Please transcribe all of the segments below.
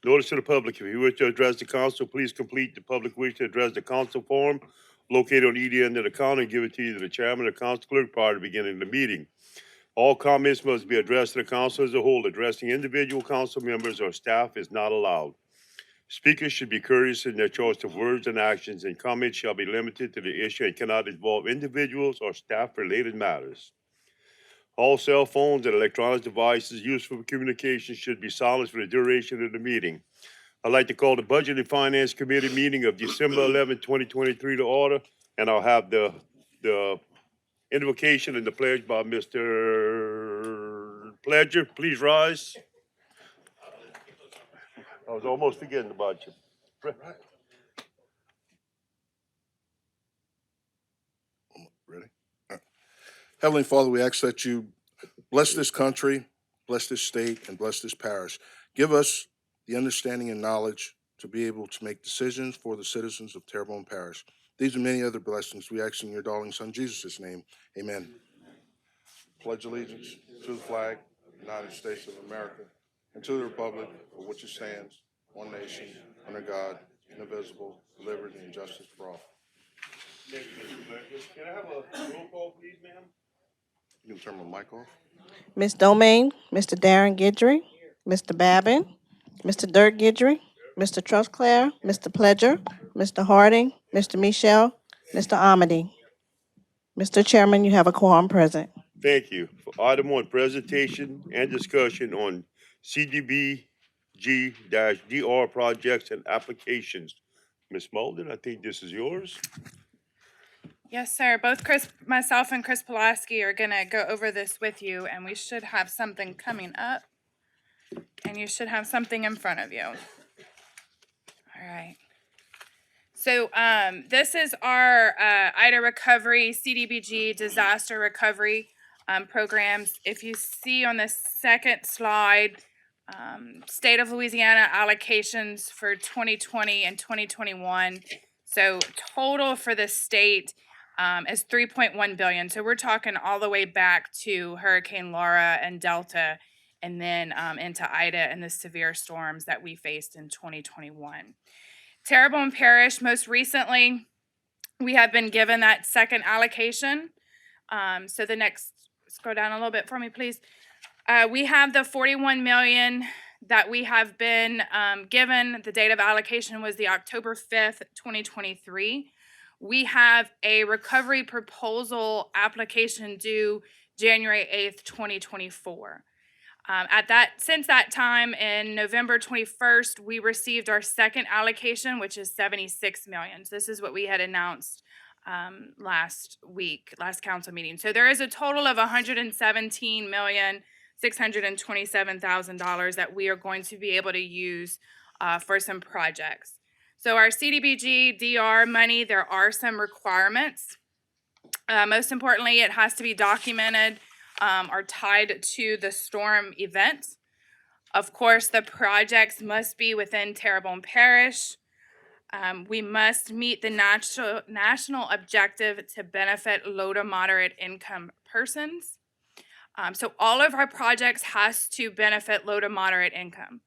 Notice to the public, if you wish to address the council, please complete the public wish to address the council form located on either end of the counter and give it to either the chairman or council clerk prior to beginning the meeting. All comments must be addressed to the council as a whole. Addressing individual council members or staff is not allowed. Speakers should be courteous in their choice of words and actions, and comments shall be limited to the issue and cannot involve individuals or staff-related matters. All cell phones and electronic devices used for communication should be silenced for the duration of the meeting. I'd like to call the Budget and Finance Committee meeting of December 11, 2023 to order, and I'll have the invocation and the pledge by Mr. Pledger. Please rise. I was almost forgetting about you. Ready? All right. Heavenly Father, we ask that you bless this country, bless this state, and bless this parish. Give us the understanding and knowledge to be able to make decisions for the citizens of Terrebonne Parish. These and many other blessings we ask in your darling Son, Jesus' name. Amen. Pledge allegiance to the flag of the United States of America and to the republic for which it stands, one nation, under God, indivisible, with liberty and justice for all. Thank you, Mr. Pledger. Can I have a roll call, please, ma'am? You can turn my mic off. Ms. Domain, Mr. Darren Guidry, Mr. Babin, Mr. Dirk Guidry, Mr. Trustclair, Mr. Pledger, Mr. Harding, Mr. Michelle, Mr. Amity. Mr. Chairman, you have a quorum present. Thank you. For item one, presentation and discussion on CDBG-DR projects and applications. Ms. Malden, I think this is yours. Yes, sir. Both myself and Chris Pulaski are going to go over this with you, and we should have something coming up, and you should have something in front of you. All right. So this is our IDA recovery, CDBG disaster recovery programs. If you see on the second slide, state of Louisiana allocations for 2020 and 2021. So total for the state is $3.1 billion. So we're talking all the way back to Hurricane Laura and Delta, and then into Ida and the severe storms that we faced in 2021. Terrebonne Parish, most recently, we have been given that second allocation. So the next, scroll down a little bit for me, please. We have the $41 million that we have been given. The date of allocation was the October 5th, 2023. We have a recovery proposal application due January 8th, 2024. Since that time, in November 21st, we received our second allocation, which is $76 million. So this is what we had announced last council meeting. So there is a total of $117,627,000 that we are going to be able to use for some projects. So our CDBG DR money, there are some requirements. Most importantly, it has to be documented are tied to the storm event. Of course, the projects must be within Terrebonne Parish. We must meet the national objective to benefit low to moderate income persons. So all of our projects has to benefit low to moderate income.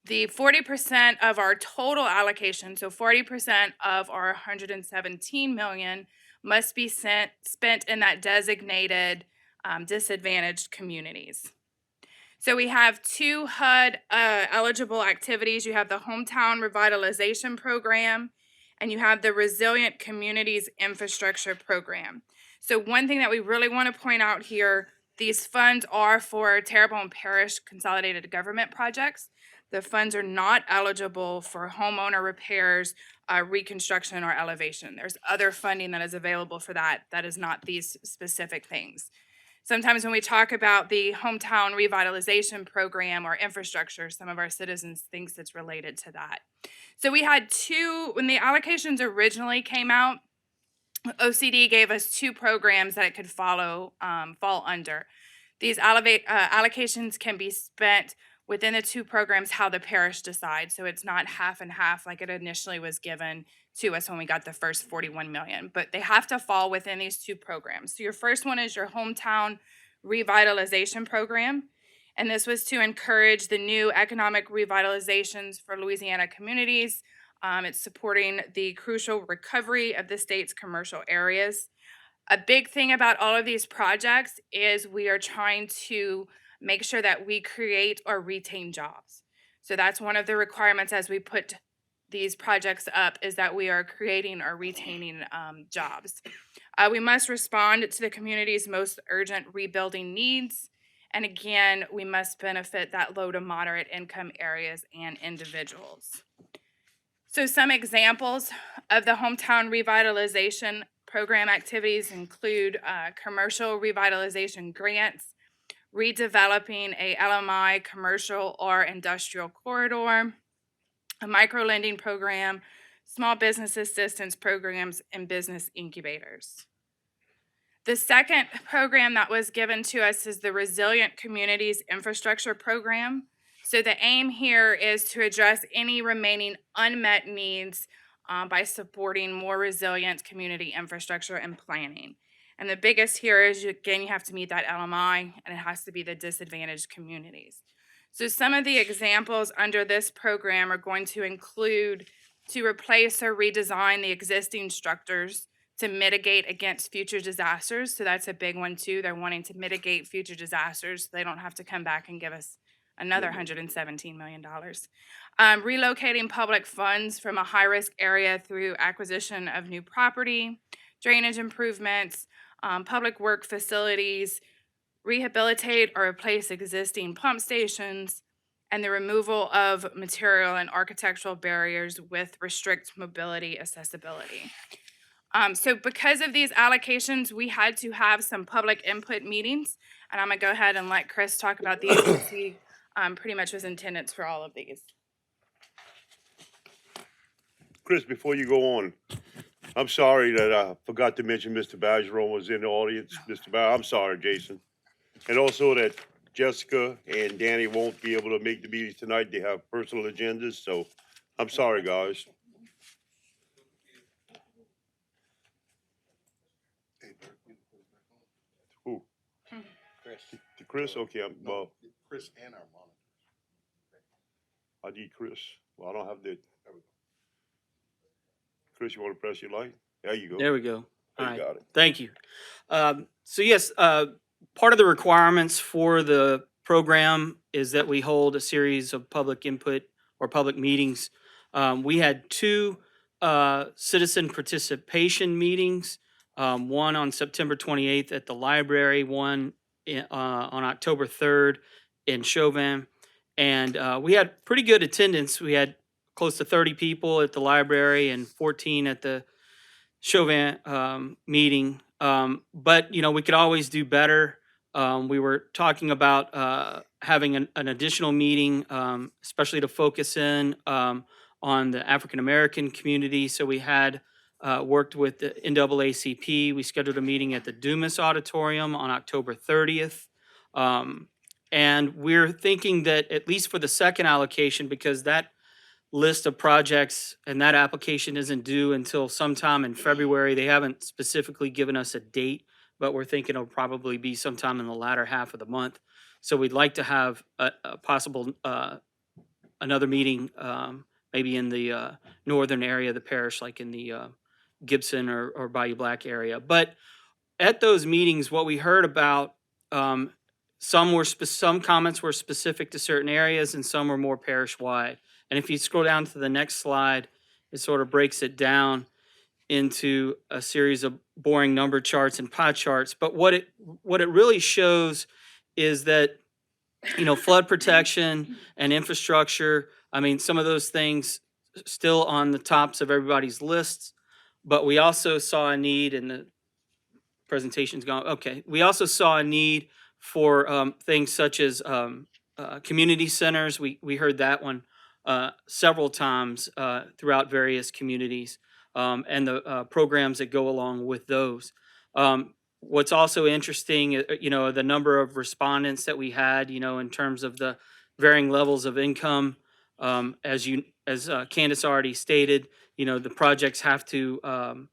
The 40% of our total allocation, so 40% of our $117 million must be spent in that designated disadvantaged communities. So we have two HUD eligible activities. You have the Hometown Revitalization Program, and you have the Resilient Communities Infrastructure Program. So one thing that we really want to point out here, these funds are for Terrebonne Parish Consolidated Government projects. The funds are not eligible for homeowner repairs, reconstruction, or elevation. There's other funding that is available for that. That is not these specific things. Sometimes when we talk about the Hometown Revitalization Program or infrastructure, some of our citizens think it's related to that. So we had when the allocations originally came out, OCD gave us two programs that it could fall under. These allocations can be spent within the two programs how the parish decides. So it's not half and half like it initially was given to us when we got the first $41 million, but they have to fall within these two programs. So your first one is your Hometown Revitalization Program, And this was to encourage the new economic revitalizations for Louisiana communities. It's supporting the crucial recovery of the state's commercial areas. A big thing about all of these projects is we are trying to make sure that we create or retain jobs. So that's one of the requirements as we put these projects up, is that we are creating or retaining jobs. We must respond to the community's most urgent rebuilding needs. And again, we must benefit that low to moderate income areas and individuals. So some examples of the hometown revitalization program activities include commercial revitalization grants, redeveloping a LMI commercial or industrial corridor, a micro lending program, small business assistance programs, and business incubators. The second program that was given to us is the Resilient Communities Infrastructure Program. So the aim here is to address any remaining unmet needs by supporting more resilient community infrastructure and planning. And the biggest here is, again, you have to meet that LMI, and it has to be the disadvantaged communities. So some of the examples under this program are going to include to replace or redesign the existing structures to mitigate against future disasters. So that's a big one too. They're wanting to mitigate future disasters. So they don't have to come back and give us another $117 million. Relocating public funds from a high-risk area through acquisition of new property, drainage improvements, public work facilities, rehabilitate or replace existing pump stations, and the removal of material and architectural barriers with restrict mobility accessibility. So because of these allocations, we had to have some public input meetings, and I'm gonna go ahead and let Chris talk about these since he pretty much was in attendance for all of these. Chris, before you go on, I'm sorry that I forgot to mention Mr. Bergeron was in the audience. I'm sorry, Jason. And also that Jessica and Danny won't be able to make the meetings tonight. They have personal agendas, so I'm sorry, guys. Who? Chris. To Chris? Okay, well, Chris and our monitor. I need Chris. Well, I don't have the. Chris, you want to press your light? There you go. There we go. There All you right. got it. Thank you. So yes, part of the requirements for the program is that we hold a series of public input or public meetings. We had two citizen participation meetings, one on September 28th at the library, one on October 3rd in Chauvin. And we had pretty good attendance. We had close to 30 people at the library and 14 at the Chauvin meeting. But, you know, we could always do better. We were talking about having an additional meeting, especially to focus in on the African-American community. So we had worked with the NAACP. We scheduled a meeting at the Dumas Auditorium on October 30th. And we're thinking that at least for the second allocation, because that list of projects and that application isn't due until sometime in February. They haven't specifically given us a date, but we're thinking it'll probably be sometime in the latter half of the month. So we'd like to have a possible another meeting, maybe in the northern area of the parish, like in the Gibson or Bayou Black area. But at those meetings, what we heard about, some comments were specific to certain areas and some were more parish-wide. And if you scroll down to the next slide, it sort of breaks it down into a series of boring number charts and pie charts. But what it really shows is that, you know, flood protection and infrastructure, I mean, some of those things still on the tops of everybody's lists. But we also saw a need, and the presentation's gone. Okay, we also saw a need for things such as community centers. We heard that one several times throughout various communities, and the programs that go along with those. What's also interesting, you know, the number of respondents that we had, you know, in terms of the varying levels of income. As Candace already stated, you know, the projects have to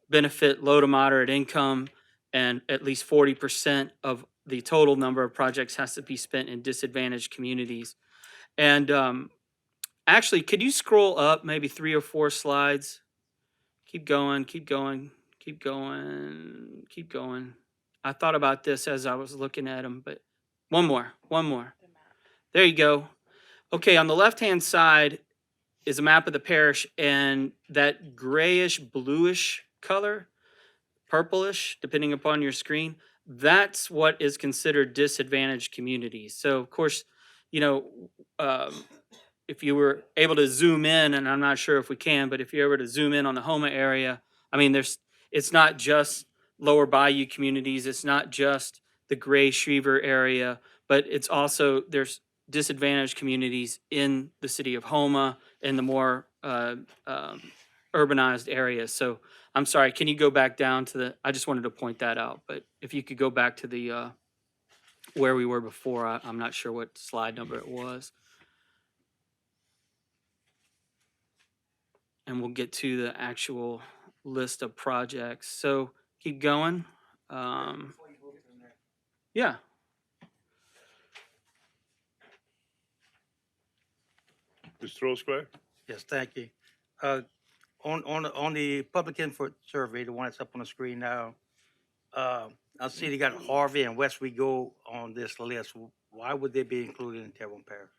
benefit low to moderate income, and at least 40% of the total number of projects has to be spent in disadvantaged communities. And actually, could you scroll up maybe 3 or 4 slides? Keep going, keep going, keep going, keep going. I thought about this as I was looking at them, but one more. There you go. Okay, on the left-hand side is a map of the parish, and that grayish, bluish color, purplish, depending upon your screen, that's what is considered disadvantaged communities. So, of course, you know, um, if you were able to zoom in, and I'm not sure if we can, but if you're able to zoom in on the Homa area, I mean, it's not just lower bayou communities, it's not just the Gray Shriver area, but it's also, there's disadvantaged communities in the city of Homa and the more urbanized areas. So I'm sorry, can you go back down to I just wanted to point that out, but if you could go back to the, where we were before, I'm not sure what slide number it was. And we'll get to the actual list of projects. So keep going. Yeah. Mr. Rosecrans? Yes, thank you. On the public input survey, the one that's up on the screen now, I see they got Harvey and West Rego on this list. Why would they be included in Terrebonne Parish?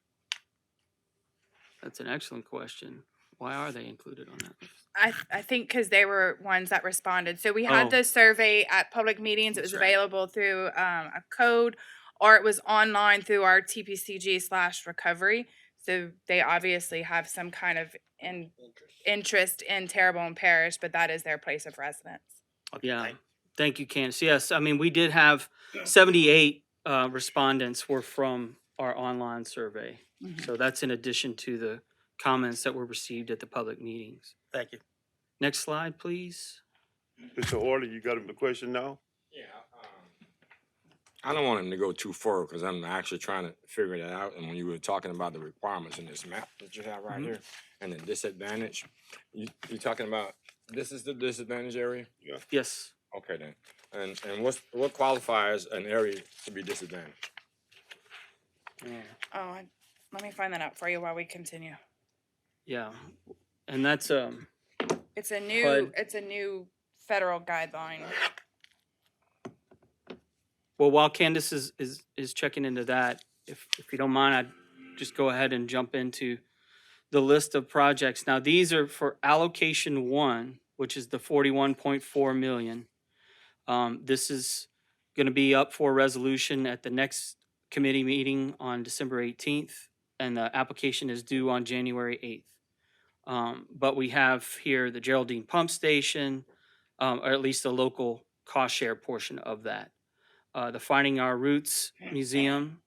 That's an excellent question. Why are they included on that? I think because they were ones that responded. So we had Oh. the survey at public meetings. It was That's right. available through a code, or it was online through our TPCG/recovery. So they obviously have some kind of interest in Terrebonne Parish, but that is their place of residence. Okay, Yeah. Thank you, Candace. Yes, I mean, we did have 78 respondents were from our online survey. So that's in addition to the comments that were received at the public meetings. Thank you. Next slide, please. Mr. Hardy, you got a question now? Yeah, I don't want him to go too far because I'm actually trying to figure that out. And when you were talking about the requirements in this map that you have right here and the disadvantage, you're talking about this is the disadvantage area? Yes. Okay then. And what qualifies an area to be disadvantaged? Oh, let me find that out for you while we continue. Yeah. And that's It's a new HUD. it's a new federal guideline. well, while Candace is checking into that, if you don't mind, I'd just go ahead and jump into the list of projects. Now, these are for allocation 1, which is the 41.4 million. This is going to be up for resolution at the next committee meeting on December 18th, and the application is due on January 8th. But we have here the Geraldine Pump Station, or at least the local cost share portion of that. The Finding Our Roots Museum,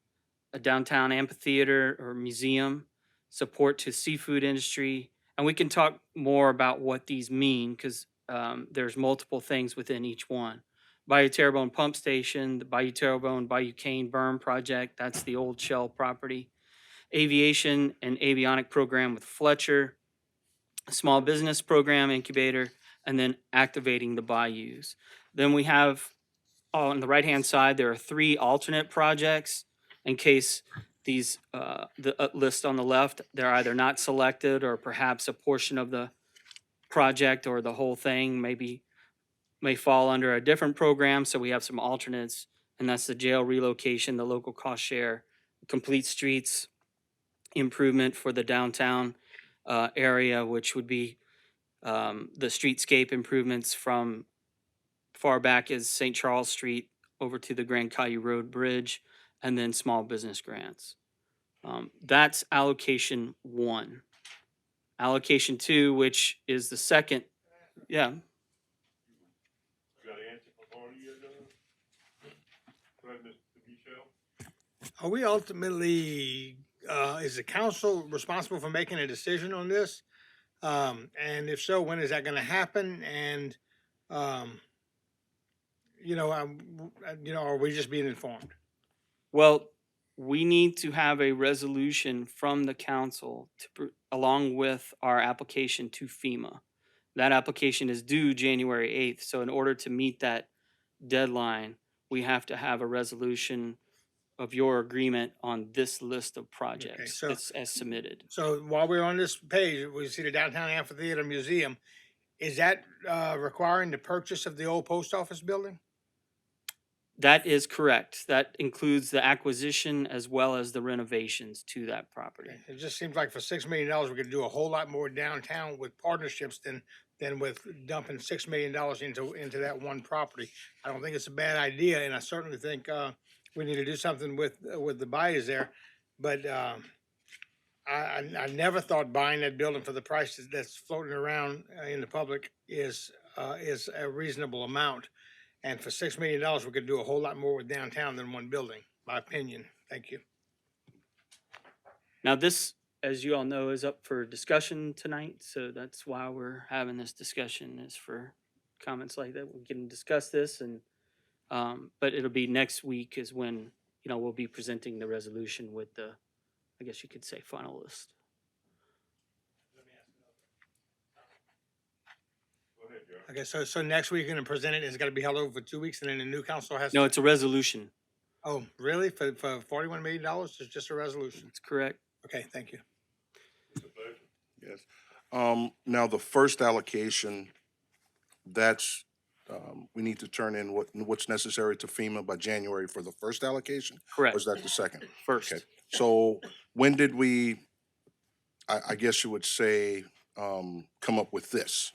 a downtown amphitheater or museum, support to seafood industry. And we can talk more about what these mean because there's multiple things within each one. Bayou Terrebonne Pump Station, the Bayou Terrebonne, Bayou Cane Berm Project, that's the old Shell property. Aviation and avionic program with Fletcher, a small business program incubator, and then activating the bayous. Then we have on the right-hand side, there are 3 alternate projects in case these, the list on the left, they're either not selected or perhaps a portion of the project or the whole thing may fall under a different program. So we have some alternates, and that's the jail relocation, the local cost share, complete streets improvement for the downtown area, which would be the streetscape improvements from far back as St. Charles Street over to the Grand Caillou Road Bridge, and then small business grants. That's allocation 1. Allocation 2, which is the second, yeah. Got an answer for Hardy yet? Go ahead, Mr. Michelle. Are we ultimately, is the council responsible for making a decision on this? And if so, when is that gonna happen? And, are we just being informed? Well, we need to have a resolution from the council along with our application to FEMA. That application is due January 8th. So in order to meet that deadline, we have to have a resolution of your agreement on this list of projects so- that's as submitted. So while we're on this page, we see the Downtown Amphitheater Museum. Is that requiring the purchase of the old post office building? That is correct. That includes the acquisition as well as the renovations to that property. It just seems like for $6 million, we could do a whole lot more downtown with partnerships than with dumping $6 million into that one property. I don't think it's a bad idea, and I certainly think we need to do something with the buyers there. But I never thought buying that building for the price that's floating around in the public is a reasonable amount. And for $6 million, we could do a whole lot more with downtown than one building, my opinion. Thank you. Now, this, as you all know, is up for discussion tonight, so that's why we're having this discussion, is for comments like that. We can discuss this, and but it'll be next week is when, you know, we'll be presenting the resolution with the, I guess you could say, final list. Okay, so next week you're gonna present it, it's gotta be held over for 2 weeks, and then the new council has No, to. it's a resolution. Oh, really? For $41 million, it's just a resolution? That's correct. Okay, thank you. Yes. Now, the first allocation, that's, we need to turn in what's necessary to FEMA by January for the first allocation? Correct. Or is that the second? First. Okay. So when did we, I guess you would say, come up with this?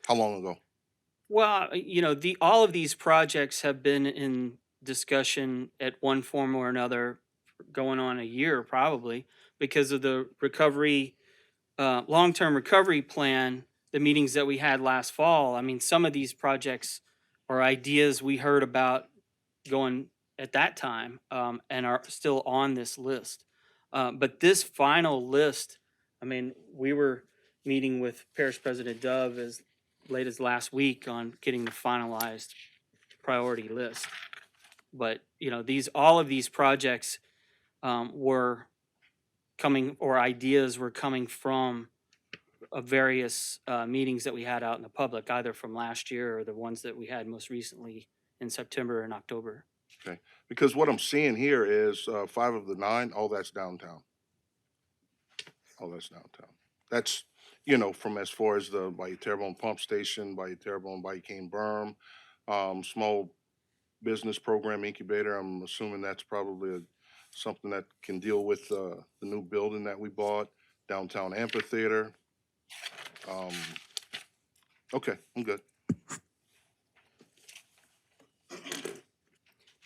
How long ago? Well, you know, all of these projects have been in discussion at one form or another going on a year probably because of the recovery, long-term recovery plan, the meetings that we had last fall. I mean, some of these projects are ideas we heard about going at that time and are still on this list. But this final list, I mean, we were meeting with Parish President Dove as late as last week on getting the finalized priority list. But, you know, all of these projects were coming, or ideas were coming from various meetings that we had out in the public, either from last year or the ones that we had most recently in September and October. Okay, because what I'm seeing here is 5 of the 9, all that's downtown. All that's downtown. That's, you know, from as far as the by Terrebonne Pump Station, by Terrebonne, by Cane Berm, small business program incubator. I'm assuming that's probably something that can deal with the new building that we bought, downtown amphitheater. Okay, I'm good.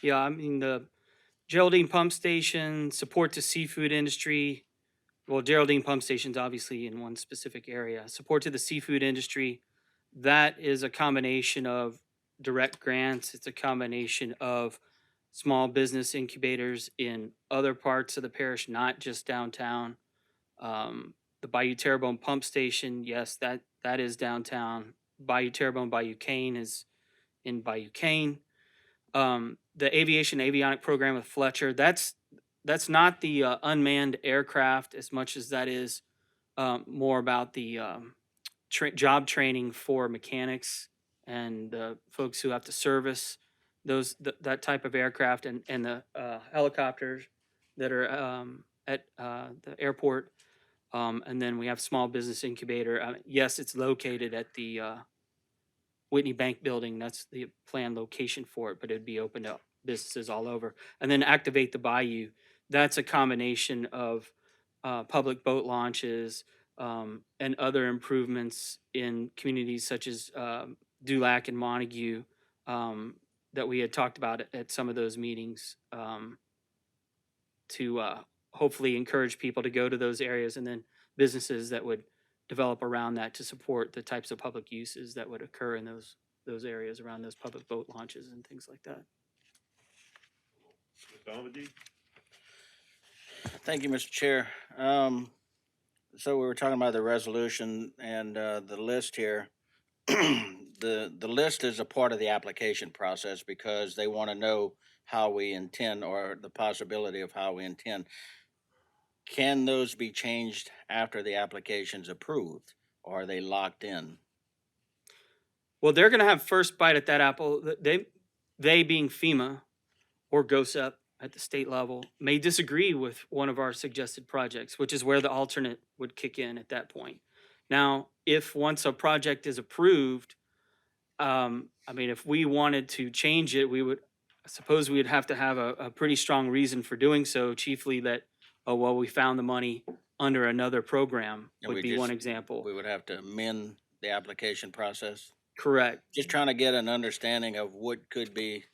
Yeah, I mean, the Geraldine Pump Station, support to seafood industry. Well, Geraldine Pump Station's obviously in one specific area. Support to the seafood industry, that is a combination of direct grants. It's a combination of small business incubators in other parts of the parish, not just downtown. The Bayou Terrebonne Pump Station, yes, that is downtown. Bayou Terrebonne, Bayou Cane is in Bayou Cane. The avionic program with Fletcher, that's not the unmanned aircraft as much as that is more about the job training for mechanics and the folks who have to service that type of aircraft, and the helicopters that are at the airport. And then we have small business incubator. Yes, it's located at the Whitney Bank building. That's the planned location for it, but it'd be open to businesses all over. And then Activate the Bayou. That's a combination of public boat launches and other improvements in communities such as Dulac and Montague that we had talked about at some of those meetings to hopefully encourage people to go to those areas, and then businesses that would develop around that to support the types of public uses that would occur in those areas around those public boat launches and things like that. Mr. Amity? Thank you, Mr. Chair. So we were talking about the resolution and the list here. The list is a part of the application process because they want to know how we intend, or the possibility of how we intend. Can those be changed after the application's approved, or are they locked in? Well, they're going to have first bite at that apple. they being FEMA or GOSEP at the state level may disagree with one of our suggested projects, which is where the alternate would kick in at that point. Now, if once a project is approved, I mean, if we wanted to change it, I suppose we'd have to have a pretty strong reason for doing so, chiefly that, oh, well, we found the money under another program And would we be one just- example. We would have to amend the application process. Correct. Just trying to get an understanding of what could be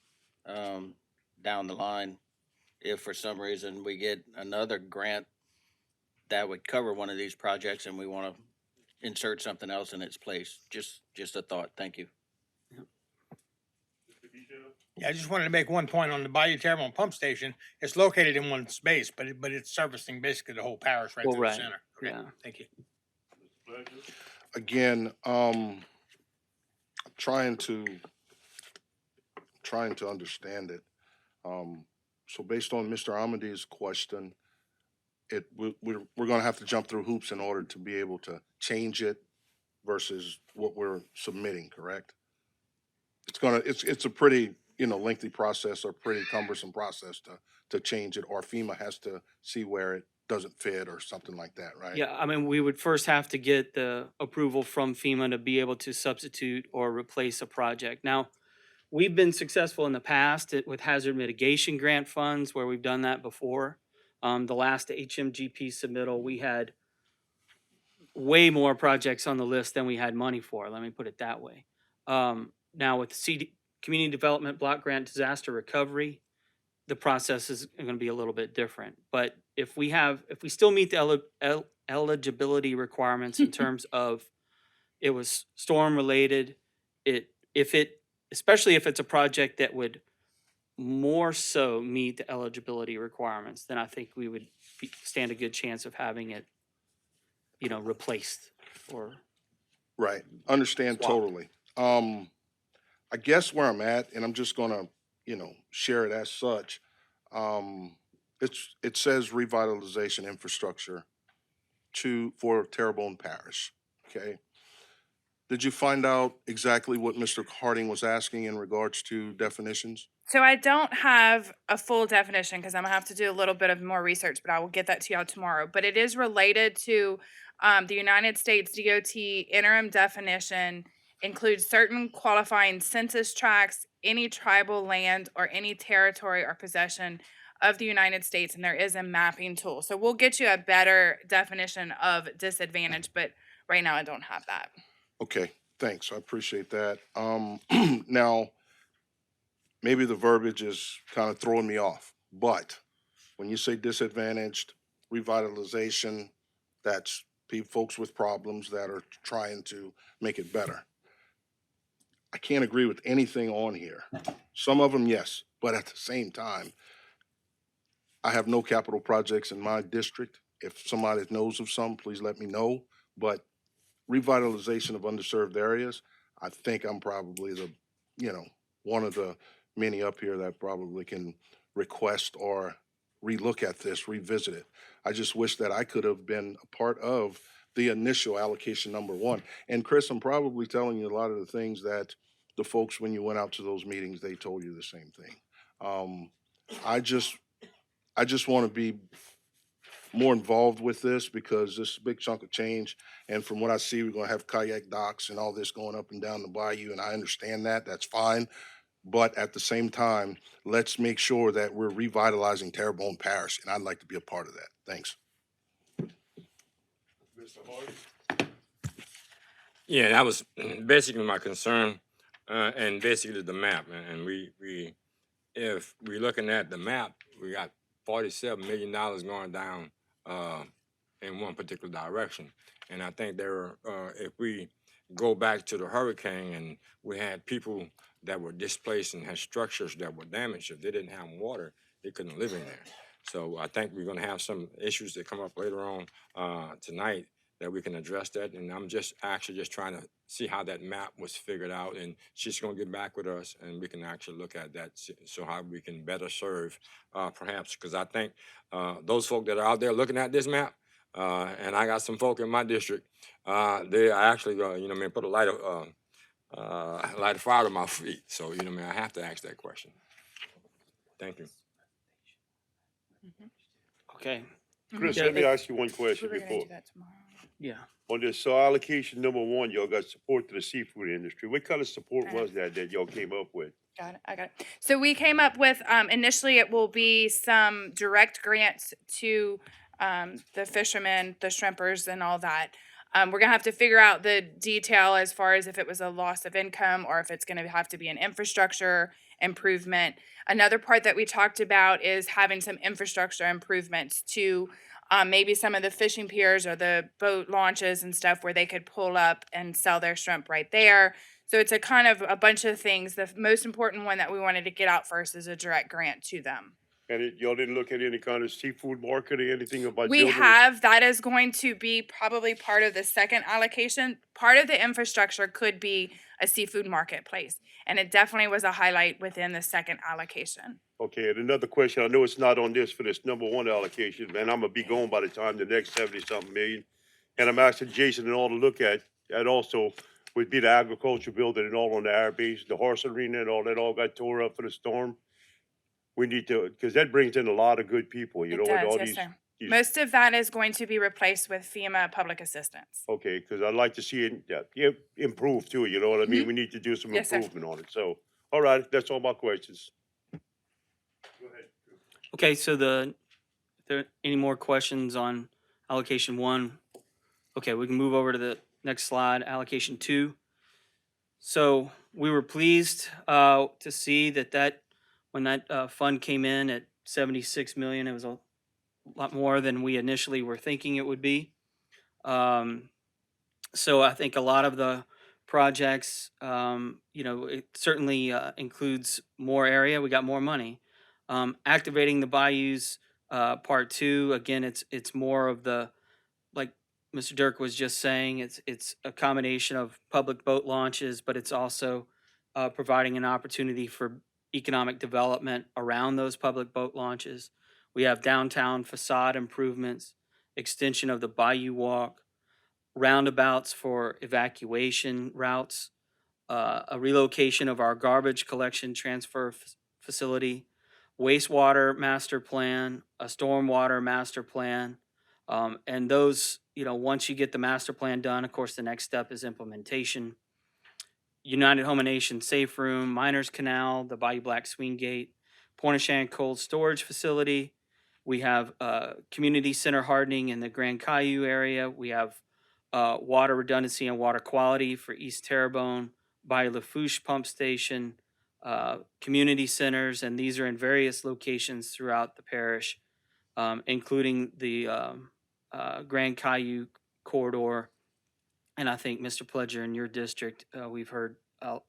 down the line if for some reason we get another grant that would cover one of these projects and we want to insert something else in its place. Just a thought. Thank you. Yeah, I just wanted to make one point on the Bayou Terrebonne Pump Station. It's located in one space, but it's servicing basically the whole parish right Well, through the right, center. Okay, yeah. thank you. Again, trying to understand it. So based on Mr. Amedee's question, we're gonna have to jump through hoops in order to be able to change it versus what we're submitting, correct? It's a pretty, lengthy process or pretty cumbersome process to change it, or FEMA has to see where it doesn't fit or something like that, right? Yeah, I mean, we would first have to get the approval from FEMA to be able to substitute or replace a project. Now, we've been successful in the past with hazard mitigation grant funds where we've done that before. The last HMGP submittal, we had way more projects on the list than we had money for. Let me put it that way. Now with Community Development Block Grant Disaster Recovery, the process is going to be a little bit different. But if we still meet the eligibility requirements in terms of it was storm related, especially if it's a project that would more so meet the eligibility requirements, then I think we would stand a good chance of having it, replaced or. Right, understand Swap. totally. I guess where I'm at, and I'm just gonna, share it as such. It says revitalization infrastructure for Terrebonne Parish, okay? Did you find out exactly what Mr. Harding was asking in regards to definitions? So I don't have a full definition because I'm gonna have to do a little bit of more research, but I will get that to y'all tomorrow. But it is related to the United States DOT interim definition includes certain qualifying census tracts, any tribal land, or any territory or possession of the United States, and there is a mapping tool. So we'll get you a better definition of disadvantage, but right now I don't have that. Okay, thanks, I appreciate that. Now, maybe the verbiage is kind of throwing me off, but when you say disadvantaged, revitalization, that's folks with problems that are trying to make it better. I can't agree with anything on here. Some of them, yes, but at the same time, I have no capital projects in my district. If somebody knows of some, please let me know. But revitalization of underserved areas, I think I'm probably one of the many up here that probably can request or relook at this, revisit it. I just wish that I could have been a part of the initial allocation number one. And Chris, I'm probably telling you a lot of the things that the folks, when you went out to those meetings, they told you the same thing. I just want to be more involved with this because this is a big chunk of change. And from what I see, we're going to have kayak docks and all this going up and down the bayou. And I understand that. That's fine. But at the same time, let's make sure that we're revitalizing Terrebonne Parish. And I'd like to be a part of that. Thanks. Mr. Harding? Yeah, that was basically my concern, and basically the map. And if we're looking at the map, we got $47 million going down in one particular direction. And I think if we go back to the hurricane and we had people that were displaced and had structures that were damaged, if they didn't have water, they couldn't live in there. So I think we're going to have some issues that come up later on tonight that we can address that. And I'm just trying to see how that map was figured out. And she's going to get back with us and we can actually look at that, so how we can better serve perhaps. Because I think those folk that are out there looking at this map, and I got some folk in my district, they actually, put a light light a fire to my feet. So, you know, what I mean, I have to ask that question. Thank you. Okay, Chris, Yeah, let me it- ask you one We question were gonna before. do that tomorrow. yeah. On this, so allocation number one, y'all got support to the seafood industry. What kind of support I know. was that y'all came up with? Got it. I got it. So we came up with, initially it will be some direct grants to, the fishermen, the shrimpers and all that. We're gonna have to figure out the detail as far as if it was a loss of income or if it's gonna have to be an infrastructure improvement. Another part that we talked about is having some infrastructure improvements to, maybe some of the fishing piers or the boat launches and stuff where they could pull up and sell their shrimp right there. So it's a kind of a bunch of things. The most important one that we wanted to get out first is a direct grant to them. And y'all didn't look at any kind of seafood market or anything about We building? have, that is going to be probably part of the second allocation. Part of the infrastructure could be a seafood marketplace. And it definitely was a highlight within the second allocation. Okay, and another question, I know it's not on this for this number one allocation, and I'm gonna be gone by the time the next 70-something million. And I'm asking Jason and all to look at also would be the agriculture building and all on the air base, the horse arena and all that all got tore up for the storm. We need to, because that brings in a lot of good people, you It know, with does, all yes, these. sir. these- Most of that is going to be replaced with FEMA public assistance. Okay, because I'd like to see it, improve too, you know what I mean? Mhm. We need to do some Yes, sir. improvement on it, so, all right, that's all my questions. Okay, so if there any more questions on allocation one? Okay, we can move over to the next slide, allocation two. So we were pleased to see that when that fund came in at 76 million, it was a lot more than we initially were thinking it would be. So I think a lot of the projects, it certainly includes more area. We got more money. Activating the bayous, part two. Again, it's more of the, like Mr. Dirk was just saying. It's a combination of public boat launches, but it's also providing an opportunity for economic development around those public boat launches. We have downtown facade improvements, extension of the Bayou Walk, roundabouts for evacuation routes, a relocation of our garbage collection transfer facility, wastewater master plan, a stormwater master plan. And those, once you get the master plan done, of course, the next step is implementation. United Home and Nation Safe Room, Miners Canal, the Bayou Black Swing Gate, Pointe-au-Chien Cold Storage Facility. We have community center hardening in the Grand Caillou area. We have water redundancy and water quality for East Terrebonne, Bayou Lafourche Pump Station, community centers, and these are in various locations throughout the parish, including the Grand Caillou corridor. And I think, Mr. Pledger, in your district, we've heard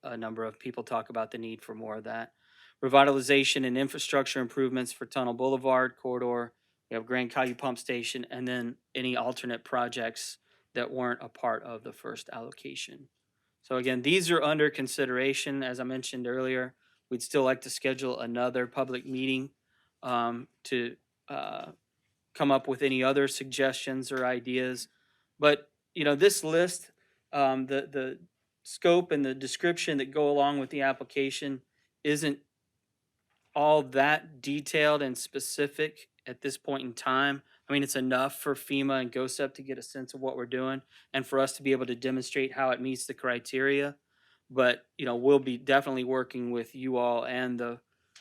a number of people talk about the need for more of that. Revitalization and infrastructure improvements for Tunnel Boulevard corridor. We have Grand Caillou Pump Station, and then any alternate projects that weren't a part of the first allocation. So again, these are under consideration. As I mentioned earlier, we'd still like to schedule another public meeting to come up with any other suggestions or ideas. But this list, the scope and the description that go along with the application isn't all that detailed and specific at this point in time. I mean, it's enough for FEMA and GOSEP to get a sense of what we're doing and for us to be able to demonstrate how it meets the criteria. But, we'll be definitely working with you all and the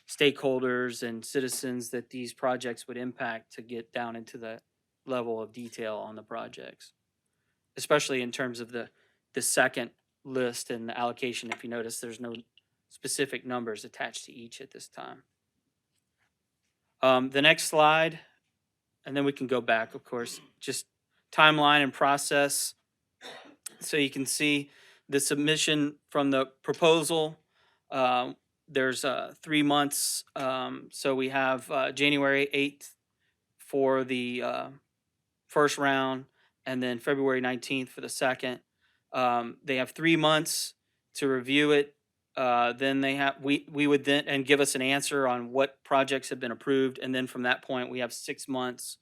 stakeholders and citizens that these projects would impact to get down into the level of detail on the projects, especially in terms of the second list and the allocation. If you notice, there's no specific numbers attached to each at this time. The next slide, and then we can go back, of course, just timeline and process. So you can see the submission from the proposal. There's 3 months. So we have January 8th for the first round, and then February 19th for the second. They have 3 months to review it. Then we would then and give us an answer on what projects have been approved, and then from that point we have 6 months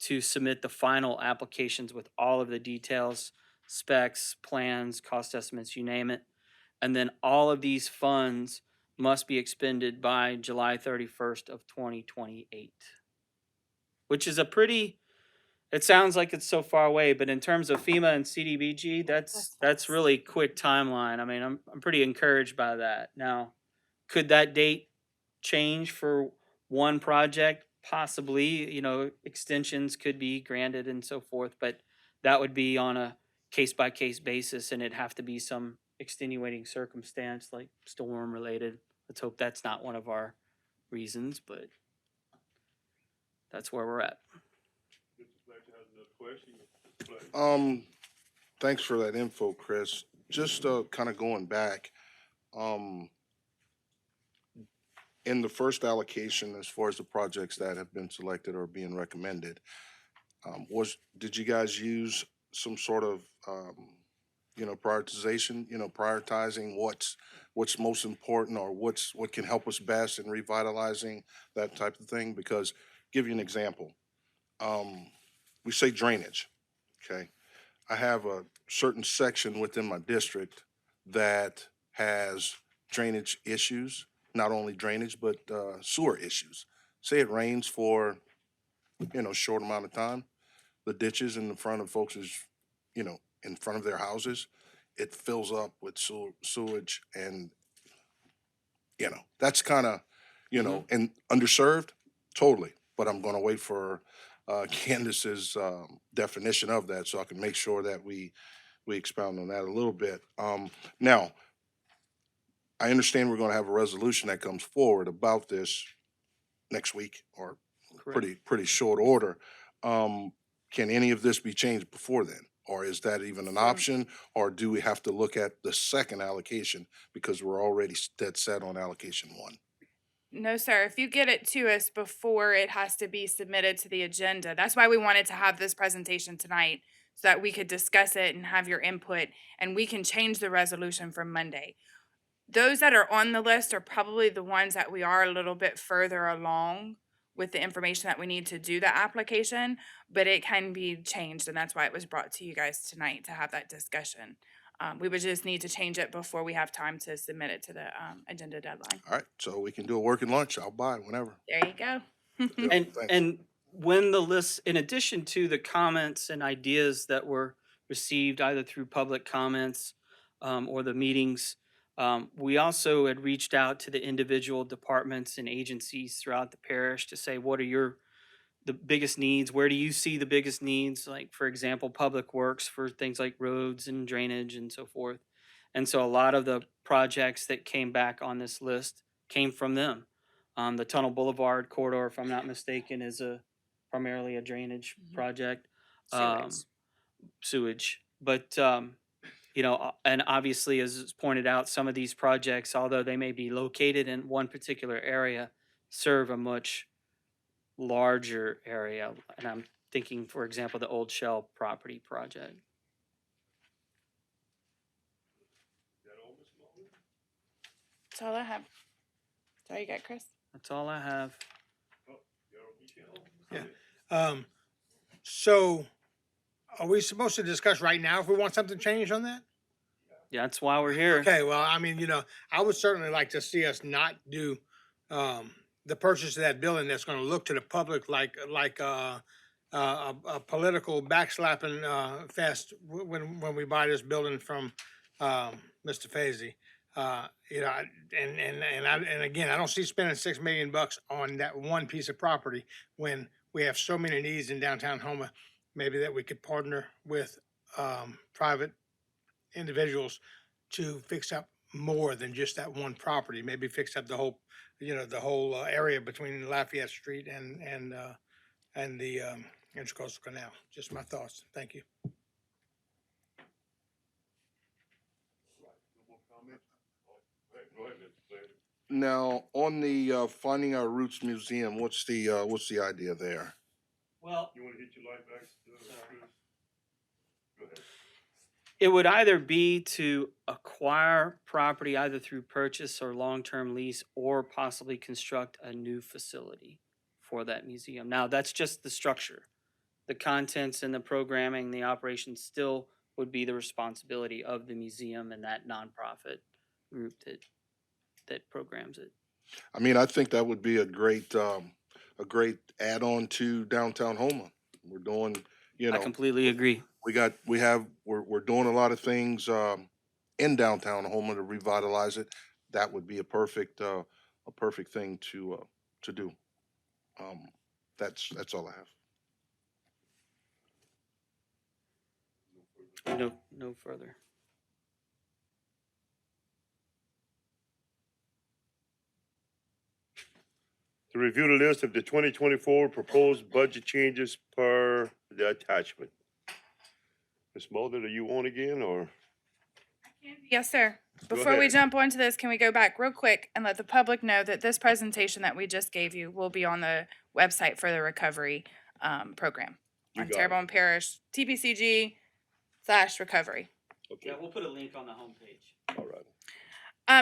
to submit the final applications with all of the details, specs, plans, cost estimates, you name it. And then all of these funds must be expended by July 31st of 2028, which is a pretty, it sounds like it's so far away, but in terms of FEMA and CDBG, that's fast. really quick timeline. I mean, I'm pretty encouraged by that. Now, could that date change for one project? Possibly, you know, extensions could be granted and so forth, but that would be on a case by case basis, and it'd have to be some extenuating circumstance like storm related. Let's hope that's not one of our reasons, but that's where we're at. Mr. Fletcher has another question. Mr. Fletcher. Thanks for that info, Chris. Just kind of going back, um, in the first allocation, as far as the projects that have been selected or being recommended, did you guys use some sort of, prioritization, prioritizing what's most important or what can help us best in revitalizing that type of thing? Because, give you an example, we say drainage, okay? I have a certain section within my district that has drainage issues, not only drainage, but sewer issues. Say it rains for, short amount of time, the ditches in the front of folks' in front of their houses, it fills up with sewage and, that's kind of, and underserved, totally. But I'm gonna wait for Candace's definition of that so I can make sure that we expound on that a little bit. Now, I understand we're gonna have a resolution that comes forward about this next week or Correct. pretty short order. Can any of this be changed before then? Or is that even an option? Or do we have to look at the second allocation because we're already dead set on allocation one? No, sir. If you get it to us before it has to be submitted to the agenda, that's why we wanted to have this presentation tonight so that we could discuss it and have your input and we can change the resolution from Monday. Those that are on the list are probably the ones that we are a little bit further along with the information that we need to do the application, but it can be changed, and that's why it was brought to you guys tonight to have that discussion. We would just need to change it before we have time to submit it to the agenda deadline. All right, so we can do a working lunch. I'll buy it whenever. There you go. Yeah, And thanks. and when the list, in addition to the comments and ideas that were received either through public comments or the meetings, we also had reached out to the individual departments and agencies throughout the parish to say, what are the biggest needs? Where do you see the biggest needs? Like, for example, public works for things like roads and drainage and so forth. And so a lot of the projects that came back on this list came from them. The Tunnel Boulevard corridor, if I'm not mistaken, is primarily a drainage project. Sewage. Sewage. But, and obviously, as it's pointed out, some of these projects, although they may be located in one particular area, serve a much larger area. And I'm thinking, for example, the Old Shell property project. That's all I have. That's all you got, Chris? That's all I have. So are we supposed to discuss right now if we want something changed on that? Yeah, that's why we're here. Okay, well, I mean, I would certainly like to see us not do the purchase of that building that's going to look to the public like a political backslapping fest when we buy this building from Mr. Fazy. And again, I don't see spending $6 million on that one piece of property when we have so many needs in downtown Houma. Maybe that we could partner with private individuals to fix up more than just that one property. Maybe fix up the whole, area between Lafayette Street and the Intercoastal Canal. Just my thoughts. Thank you. Now, on the Finding Our Roots Museum, what's the idea there? Well, You want to hit your light back? Chris? Go ahead. it would either be to acquire property either through purchase or long-term lease, or possibly construct a new facility for that museum. Now, that's just the structure. The contents and the programming, the operations still would be the responsibility of the museum and that nonprofit group that programs it. I mean, I think that would be a great add-on to downtown Houma. We're doing, you I know, completely agree. we're doing a lot of things in downtown Houma to revitalize it. That would be a perfect thing to do. Um, that's all I have. No further. To review the list of the 2024 proposed budget changes per the attachment. Ms. Mulder, are you on again, or? Yes, sir. Go Before we ahead. jump onto this, can we go back real quick and let the public know that this presentation that we just gave you will be on the website for the recovery program You on got it. Terrebonne Parish, TPCG/recovery. Okay, we'll put a link on the homepage. all right.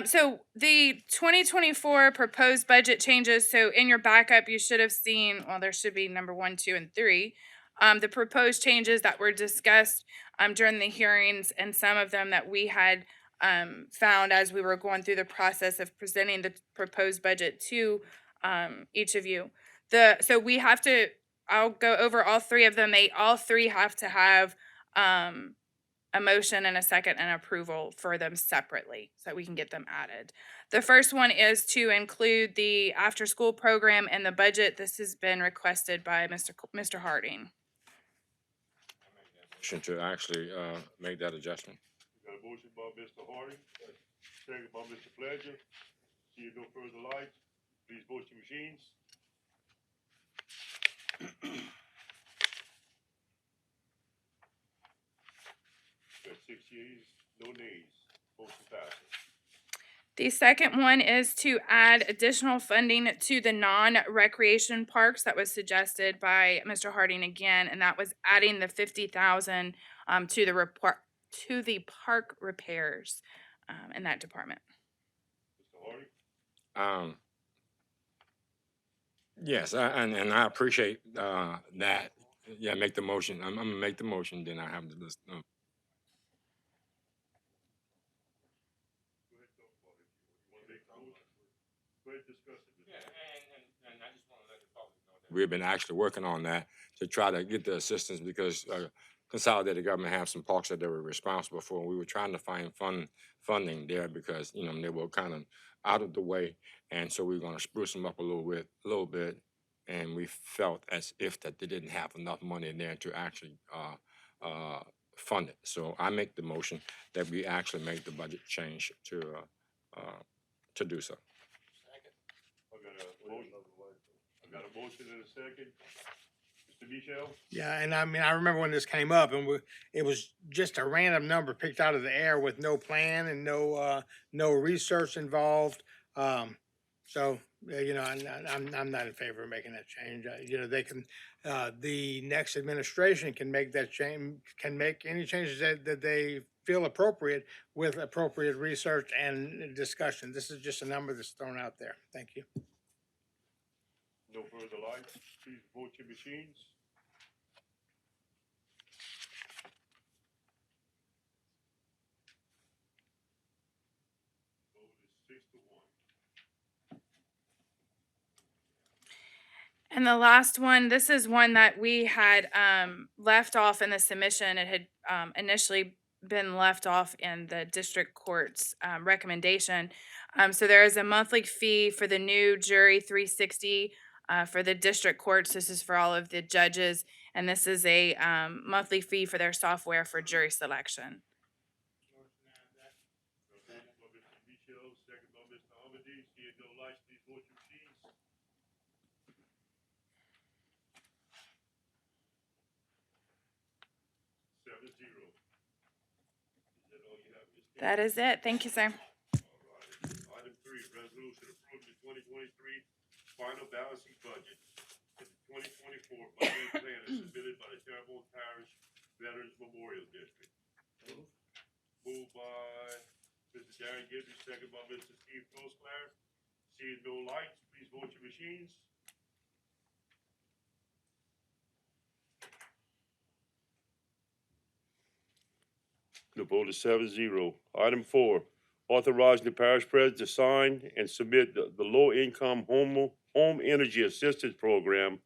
So the 2024 proposed budget changes, so in your backup, you should have seen, well, there should be number 1, 2, and 3. The proposed changes that were discussed during the hearings, and some of them that we had found as we were going through the process of presenting the proposed budget to each of you. So we have to, I'll go over all 3 of them. They all 3 have to have a motion and a second and approval for them separately so that we can get them added. The first one is to include the after-school program in the budget. This has been requested by Mr. Harding. Motion to actually make that adjustment. Got a motion by Mr. Harding, second by Mr. Pledger. See no further lights. Please vote your machines. Got 6 yeas, no nays. Motion passes. The second one is to add additional funding to the non-recreation parks that was suggested by Mr. Harding again, and that was adding the 50,000 to the park repairs in that department. Mr. Harding? Yes, and I appreciate that. Yeah, make the motion. I'm gonna make the motion, then I have the list. We've been actually working on that to try to get the assistance because consolidated government have some parks that they were responsible for. And we were trying to find funding there because they were kind of out of the way, and so we were going to spruce them up a little bit. And we felt as if that they didn't have enough money in there to actually fund it. So I make the motion that we actually make the budget change to do so. I got a motion and a second. Mr. Michelle? Yeah, and I mean, I remember when this came up and it was just a random number picked out of the air with no plan and no research involved. So, I'm not in favor of making that change. They can, the next administration can make that change, can make any changes that they feel appropriate with appropriate research and discussion. This is just a number that's thrown out there. Thank you. No further lights. Please vote your machines. Vote is 6-1. And the last one, this is one that we had left off in the submission. It had initially been left off in the district court's recommendation. So there is a monthly fee for the new jury 360 for the district courts. This is for all of the judges, and this is a monthly fee for their software for jury selection. Motion by Mr. Michelle, second by Mr. Amity. Seeing no lights, please vote your machines. 7-0. Is that all you have, Ms. King? That is it. Thank you, sir. Item 3, resolution approving the 2023 final balancing budget. The 2024 budget plan is submitted by the Terrebonne Parish Veterans Memorial District. Moved by Mr. Darren Gibson, second by Mr. Steve Trosclair. Seeing no lights, please vote your machines. The vote is 7-0. Item 4, authorizing the parish president to sign and submit the low-income home energy assistance program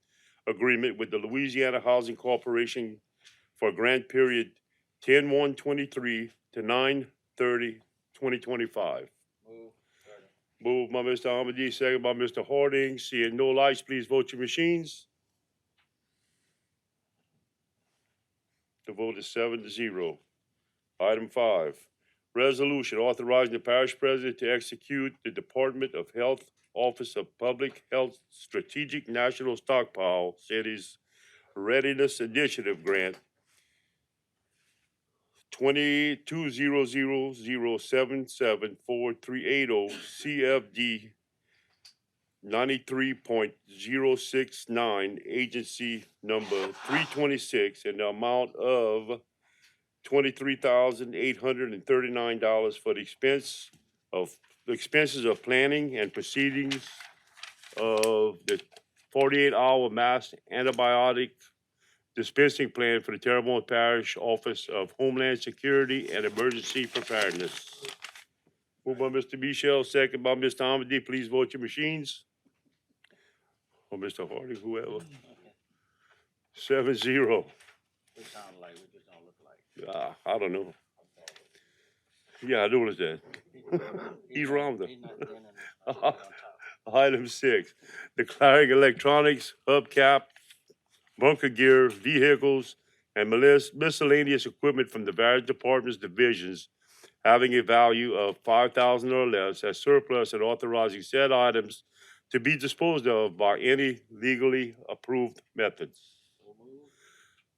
agreement with the Louisiana Housing Corporation for grant period 10/1/23 to 9/30/2025. Moved by Mr. Amedy, second by Mr. Harding. Seeing no lights, please vote your machines. The vote is 7-0. Item 5, resolution authorizing the parish president to execute the Department of Health Office of Public Health Strategic National Stockpile Cities Readiness Initiative Grant 2200077430 CFD 93.069, agency number 326, in the amount of $23,839 for the expenses of planning and proceedings of the 48-hour mass antibiotic dispensing plan for the Terrebonne Parish Office of Homeland Security and Emergency Preparedness. Moved by Mr. Michelle, second by Mr. Amedy. Please vote your machines. Or Mr. Harding, whoever. 7-0. We sound like, we just don't look like. I don't know. Yeah, I noticed that. He's rounder. He's not thin enough on top. Item 6, declaring electronics, hubcap, bunker gear, vehicles, and miscellaneous equipment from the various departments, divisions, having a value of $5,000 or less as surplus, and authorizing said items to be disposed of by any legally approved methods.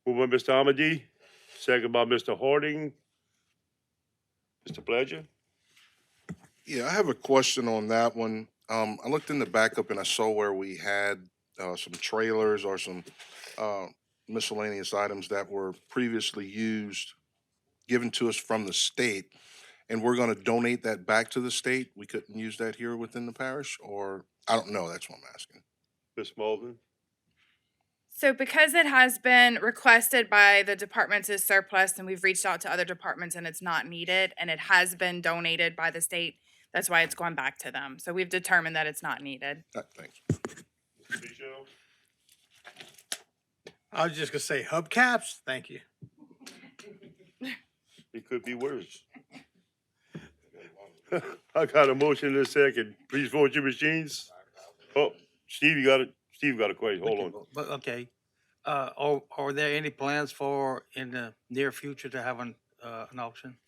Moved by Mr. Amedy, second by Mr. Harding. Mr. Pledger? Yeah, I have a question on that one. I looked in the backup and I saw where we had some trailers or some miscellaneous items that were previously used, given to us from the state, and we're going to donate that back to the state. We couldn't use that here within the parish, or I don't know. That's what I'm asking. Ms. Malden? So because it has been requested by the departments as surplus, and we've reached out to other departments and it's not needed, and it has been donated by the state, that's why it's going back to them. So we've determined that it's not needed. Thanks. Mr. Michelle? I was just gonna say hubcaps, thank you. It could be worse. I got a motion in a second. Please vote your machines. Oh, Steve, you got it. Steve got a question. Hold on. But, okay, are there any plans for, in the near future, to have an auction?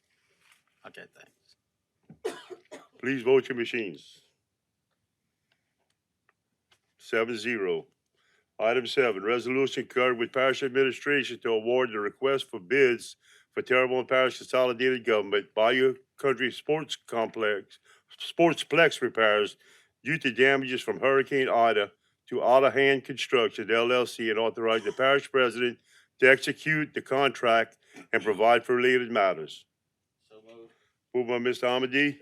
Okay, thanks. Please vote your machines. 7-0. Item 7, resolution concurring with parish administration to award the request for bids for Terrebonne Parish Consolidated Government Bayou Country Sportsplex repairs due to damages from Hurricane Ida to Ida Hand Construction LLC, and authorize the parish president to execute the contract and provide for related matters. So moved. Moved by Mr. Amedy.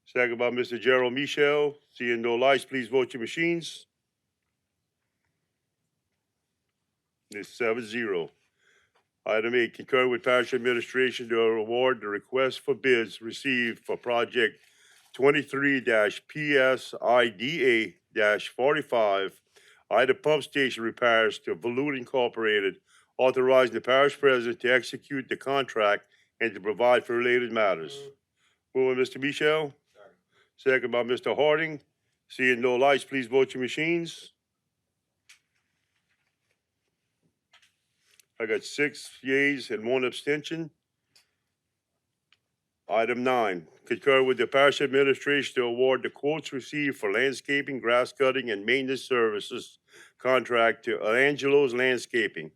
Second by Mr. Gerald Michel. Seeing no lights, please vote your machines. It's 7-0. Item 8, concur with parish administration to award the request for bids received for project 23-PSIDA-45, Ida Pump Station repairs to Volute Incorporated, authorizing the parish president to execute the contract and to provide for related matters. Moved by Mr. Michel. Second by Mr. Harding. Seeing no lights, please vote your machines. I got 6 yeas and 1 abstention. Item 9, concur with the parish administration to award the quotes received for landscaping, grass cutting, and maintenance services contract to Angelo's Landscaping,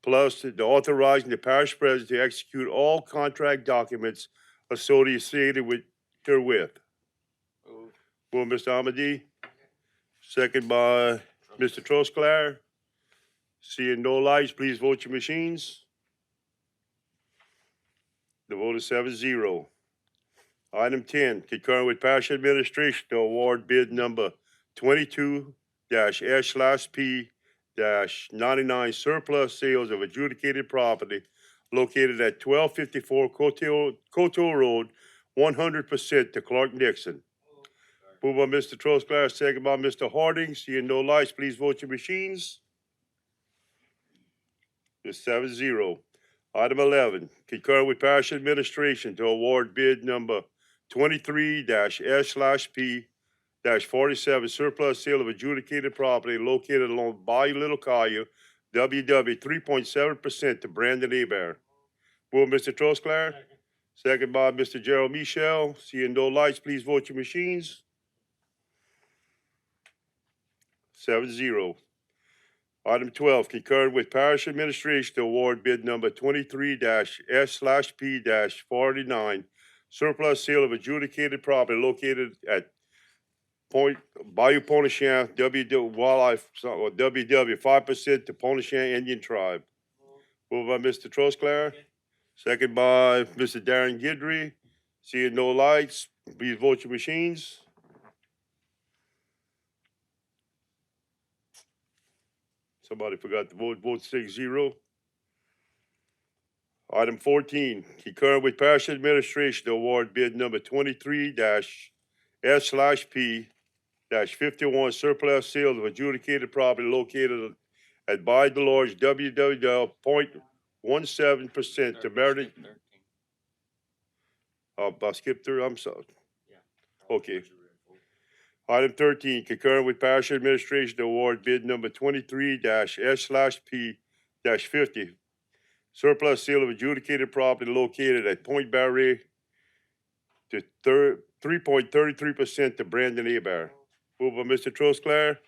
plus the authorizing the parish president to execute all contract documents associated with herewith. Moved by Mr. Amedy, second by Mr. Trosclair. Seeing no lights, please vote your machines. The vote is 7-0. Item 10, concurring with parish administration to award bid number 22-S/P-99 surplus sales of adjudicated property located at 1254 Coteau Road, 100% to Clark Nixon. Moved by Mr. Trosclair, second by Mr. Harding. Seeing no lights, please vote your machines. It's 7-0. Item 11, concur with Parish Administration to award bid number 23-S/P-47 surplus sale of adjudicated property located along Bayou Little Collier, WW 3.7% to Brandon Abear. Move Mr. Trosclair. Second by Mr. Gerald Michelle. Seeing no lights, please vote your machines. 7-0. Item 12, concurring with Parish Administration to award bid number 23-S/P-49 surplus sale of adjudicated property located at Bayou Pontiac, WW Wildlife, or WW 5% to Pontiac Indian Tribe. Moved by Mr. Trosclair, second by Mr. Darren Guidry. Seeing no lights, please vote your machines. Somebody forgot to vote. Vote 6-0. Item 14, concurrent with Parish Administration to award bid number 23-S/P-51 surplus sale of adjudicated property located at By the Lodge, WW 0.17% to Meredith. I skipped through, I'm sorry. Okay. Item 13, concurrent with Parish Administration to award bid number 23-S/P-50 surplus sale of adjudicated property located at Point Barre to 3.33% to Brandon Abear. Moved by Mr. Trosclair,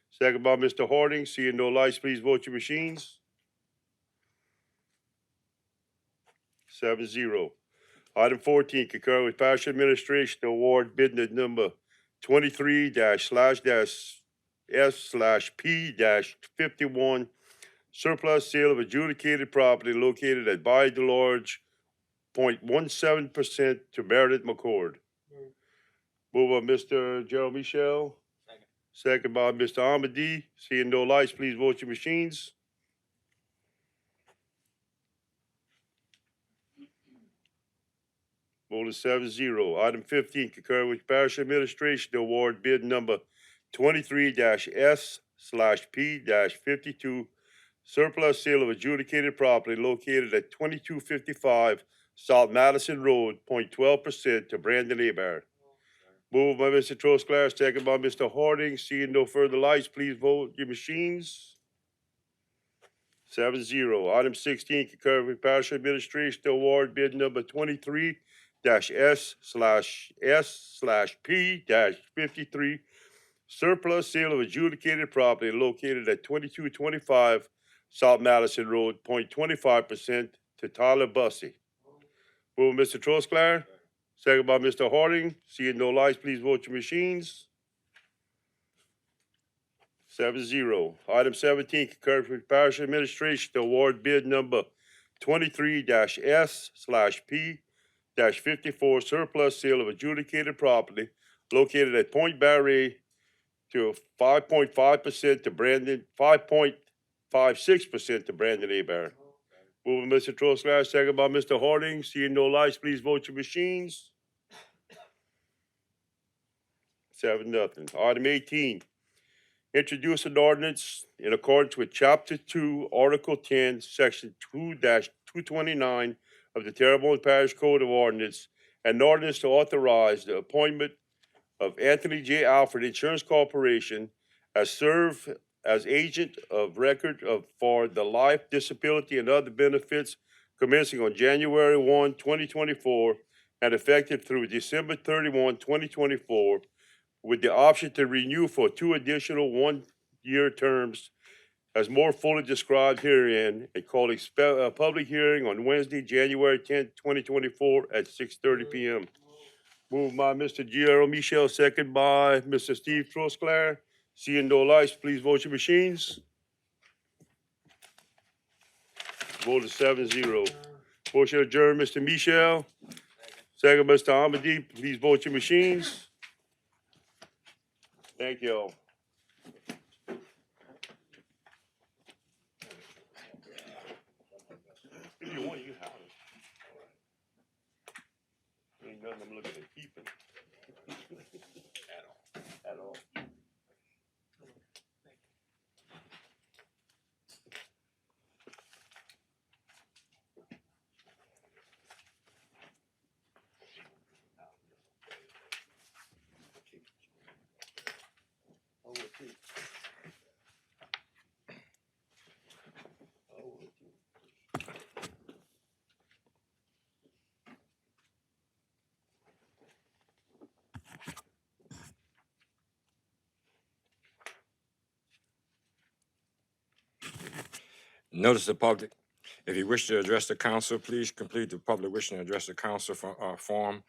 second by Mr. Harding. Seeing no lights, please vote your machines. 7-0. Item 14, concur with Parish Administration to award bid number 23-S/P-51 surplus sale of adjudicated property located at By the Lodge, 0.17% to Meredith McCord. Moved by Mr. Gerald Michelle. Second by Mr. Amadi. Seeing no lights, please vote your machines. Vote is 7-0. Item 15, concur with Parish Administration to award bid number 23-S/P-52 surplus sale of adjudicated property located at 2255 South Madison Road, 0.12% to Brandon Abear. Moved by Mr. Trosclair, second by Mr. Harding. Seeing no further lights, please vote your machines. 7-0. Item 16, concur with Parish Administration to award bid number 23-S/P-53 surplus sale of adjudicated property located at 2225 South Madison Road, 0.25% to Tyler Bussey. Move Mr. Trosclair, second by Mr. Harding. Seeing no lights, please vote your machines. 7-0. Item 17, concur with Parish Administration to award bid number 23-S/P-54 surplus sale of adjudicated property located at Point Barre to 5.5% to Brandon, 5.56% to Brandon Abear. Moving Mr. Trosclair, second by Mr. Harding. Seeing no lights, please vote your machines. 7-0. Item 18, introduce an ordinance in accordance with Chapter 2, Article 10, Section 2-229 of the Terrebonne Parish Code of Ordinance, an ordinance to authorize the appointment of Anthony J. Alfred Insurance Corporation as serve as agent of record for the life, disability, and other benefits commencing on January 1, 2024, and effective through December 31, 2024, with the option to renew for 2 additional 1-year terms as more fully described herein, and calling a public hearing on Wednesday, January 10, 2024 at 6:30 p.m. Moved by Mr. Gerald Michelle, second by Mr. Steve Trosclair. Seeing no lights, please vote your machines. Vote is 7-0. Motion adjourned, Mr. Michelle. Second, Mr. Amadi. Please vote your machines. Thank you all. If you want, you have it. Ain't nothing. nothing I'm looking at keeping. At all. Oh, what you? Oh, what you? Notice the public. If you wish to address the council, please complete the public wishing to address the council form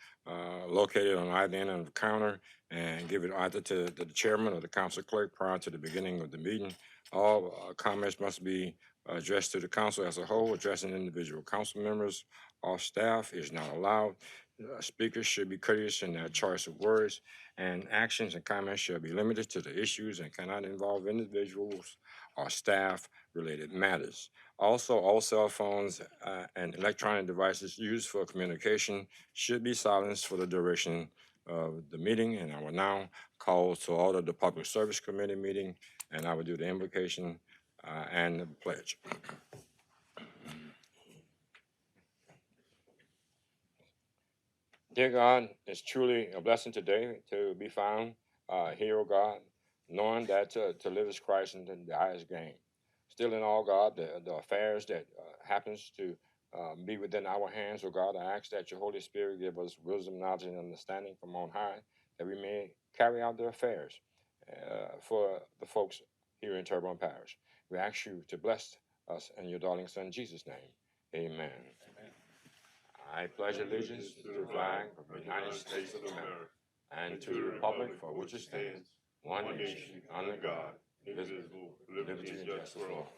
located on either end of the counter and give it either to the chairman or the council clerk prior to the beginning of the meeting. All comments must be addressed to the council as a whole, addressing individual council members or staff is not allowed. Speakers should be courteous in their choice of words, and actions and comments shall be limited to the issues and cannot involve individuals or staff-related matters. Also, all cell phones and electronic devices used for communication should be silenced for the duration of the meeting. And I will now call to order the Public Service Committee meeting, and I will do the invocation and the pledge. Dear God, it's truly a blessing today to be found here, oh God, knowing that to live is Christ and to die is gain. Still in all, God, the affairs that happens to be within our hands, oh God, I ask that your Holy Spirit give us wisdom, knowledge, and understanding from on high, that we may carry out the affairs for the folks here in Terrebonne Parish. We ask you to bless us in your darling Son, Jesus' name. Amen. I pledge allegiance to the flag of the United States of America and to the republic for which it stands, one nation, under God, indivisible, with liberty and justice for all.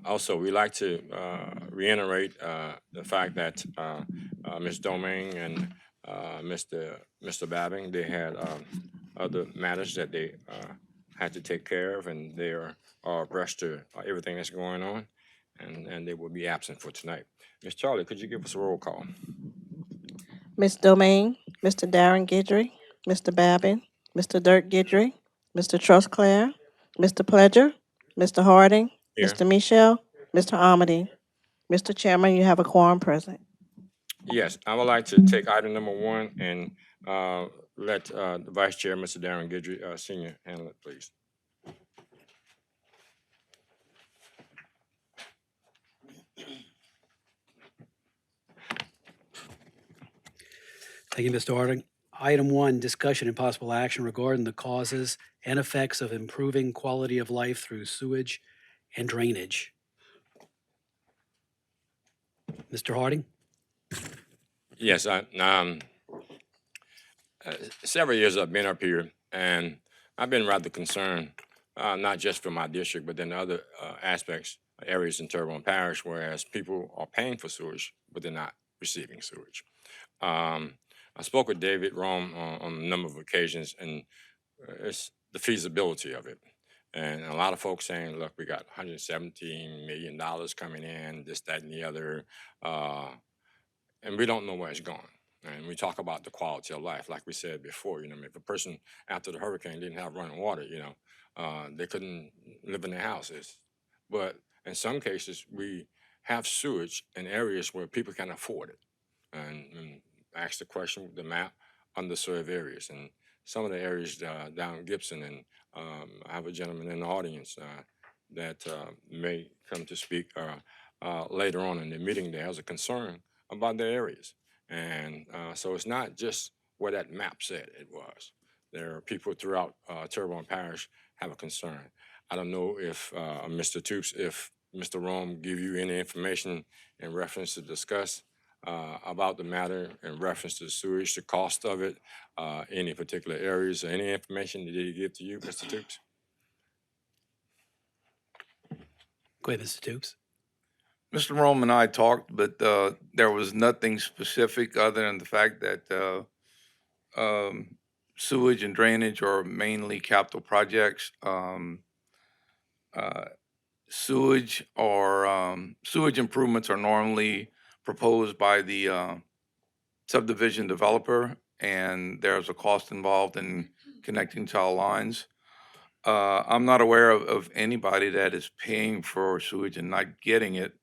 Also, we like to reiterate the fact that Ms. Domingue and Mr. Babbing, they had other matters that they had to take care of, and they are abreast to everything that's going on, and they will be absent for tonight. Ms. Charlie, could you give us a roll call? Ms. Domingue, Mr. Darren Guidry, Mr. Babin, Mr. Dirk Guidry, Mr. Trustclair, Mr. Pledger, Mr. Harding, Here. Mr. Michelle, Mr. Amity. Mr. Chairman, you have a quorum present. Yes, I would like to take item number 1 and let the Vice Chair, Mr. Darren Guidry, Senior, handle it, please. Thank you, Mr. Harding. Item 1, discussion and possible action regarding the causes and effects of improving quality of life through sewage and drainage. Mr. Harding? Yes, several years I've been up here, and I've been rather concerned, not just for my district, but then other aspects, areas in Terrebonne Parish, whereas people are paying for sewage, but they're not receiving sewage. I spoke with David Rome on a number of occasions, and it's the feasibility of it. And a lot of folks saying, look, we got $117 million coming in, this, that, and the other, and we don't know where it's going. And we talk about the quality of life, like we said before. If a person after the hurricane didn't have running water, they couldn't live in their houses. But in some cases, we have sewage in areas where people can afford it. And ask the question with the map, underserved areas, and some of the areas down Gibson. And I have a gentleman in the audience that may come to speak later on in the meeting. There has a concern about their areas. And so it's not just where that map said it was. There are people throughout Terrebonne Parish have a concern. I don't know if Mr. Toops, if Mr. Rome give you any information in reference to discuss about the matter in reference to sewage, the cost of it, any particular areas, or any information that he give to you, Mr. Toops? Go ahead, Mr. Toops. Mr. Rome and I talked, but there was nothing specific other than the fact that sewage and drainage are mainly capital projects. sewage or sewage improvements are normally proposed by the subdivision developer, and there's a cost involved in connecting to our lines. I'm not aware of anybody that is paying for sewage and not getting it.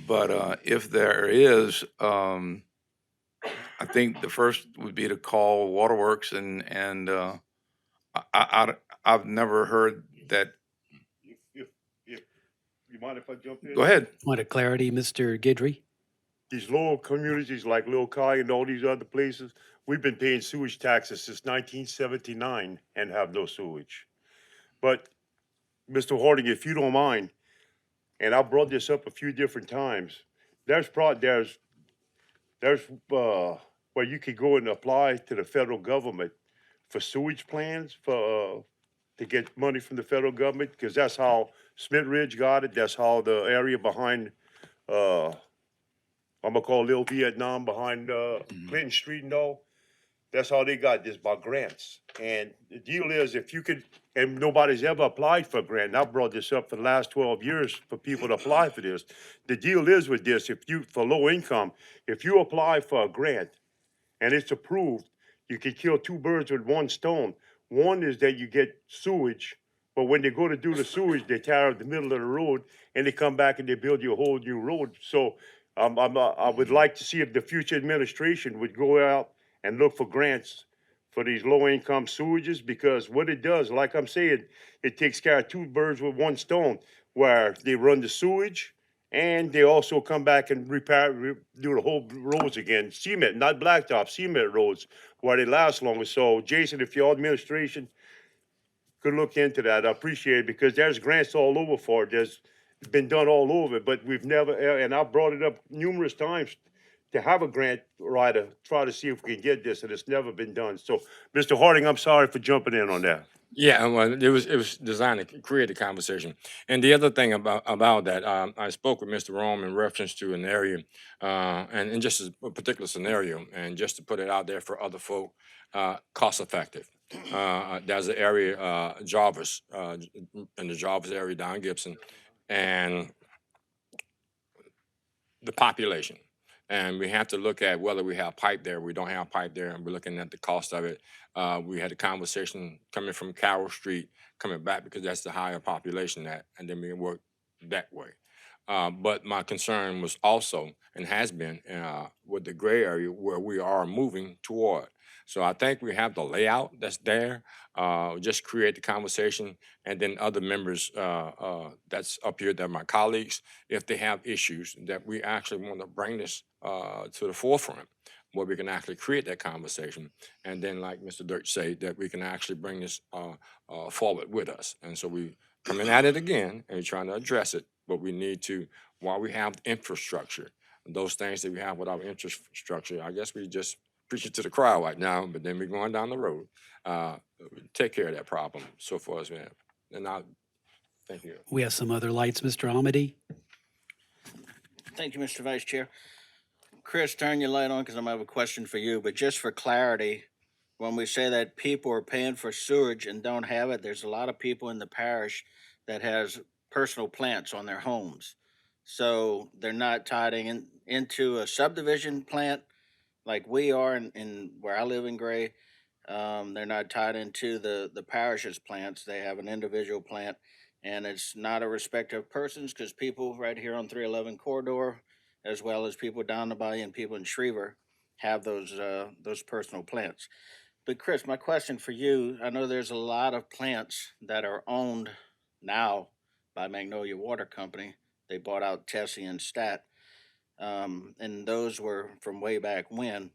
But if there is, I think the first would be to call Waterworks and I've never heard that. If you mind if I jump in? Go ahead. Point of clarity, Mr. Guidry? These lower communities like Lil Kai and all these other places, we've been paying sewage taxes since 1979 and have no sewage. But Mr. Harding, if you don't mind, and I brought this up a few different times, there's where you could go and apply to the federal government for sewage plans to get money from the federal government, because that's how Smith Ridge got it. That's how the area behind I'm gonna call Little Vietnam behind Clinton Street and all. That's how they got this, by grants. And the deal is, if you could, and nobody's ever applied for a grant, and I brought this up for the last 12 years for people to apply for this. The deal is with this, if you, for low income, if you apply for a grant and it's approved, you can kill two birds with one stone. One is that you get sewage, but when they go to do the sewage, they tear up the middle of the road and they come back and they build you a whole new road. So I would like to see if the future administration would go out and look for grants for these low-income sewages, because what it does, like I'm saying, it takes care of two birds with one stone, where they run the sewage and they also come back and do the whole roads again, cement, not blacktop, cement roads, where they last longer. So Jason, if your administration could look into that, I appreciate it, because there's grants all over for it. There's been done all over, but we've never, and I brought it up numerous times to have a grant writer, try to see if we can get this, and it's never been done. So, Mr. Harding, I'm sorry for jumping in on that. Yeah, well, it was designed to create a conversation. And the other thing about that, I spoke with Mr. Rome in reference to an area, and in just a particular scenario, and just to put it out there for other folk, cost effective. There's an area, Jarvis, in the Jarvis area down Gibson, and the population. And we have to look at whether we have pipe there, we don't have pipe there, and we're looking at the cost of it. We had a conversation coming from Carroll Street, coming back, because that's the higher population that, and then we work that way. But my concern was also, and has been, with the gray area where we are moving toward. So I think we have the layout that's there. Just create the conversation, and then other members that's up here, that are my colleagues, if they have issues, that we actually want to bring this to the forefront, where we can actually create that conversation. And then, like Mr. Dirt said, that we can actually bring this forward with us. And so we coming at it again, and we're trying to address it, but we need to, while we have infrastructure, those things that we have with our infrastructure, I guess we just preach it to the crowd right now, but then we're going down the road. Take care of that problem so far as we have. And I thank you. We have some other lights, Mr. Amity. Thank you, Mr. Vice Chair. Chris, turn your light on because I'm gonna have a question for you, but just for clarity, when we say that people are paying for sewage and don't have it, there's a lot of people in the parish that has personal plants on their homes. So they're not tied into a subdivision plant like we are in where I live in Gray. They're not tied into the parish's plants. They have an individual plant, and it's not a respect of persons, because people right here on 311 corridor, as well as people down the bayou and people in Schriever, have those personal plants. But Chris, my question for you, I know there's a lot of plants that are owned now by Magnolia Water Company. They bought out Tessie and Stat, and those were from way back when.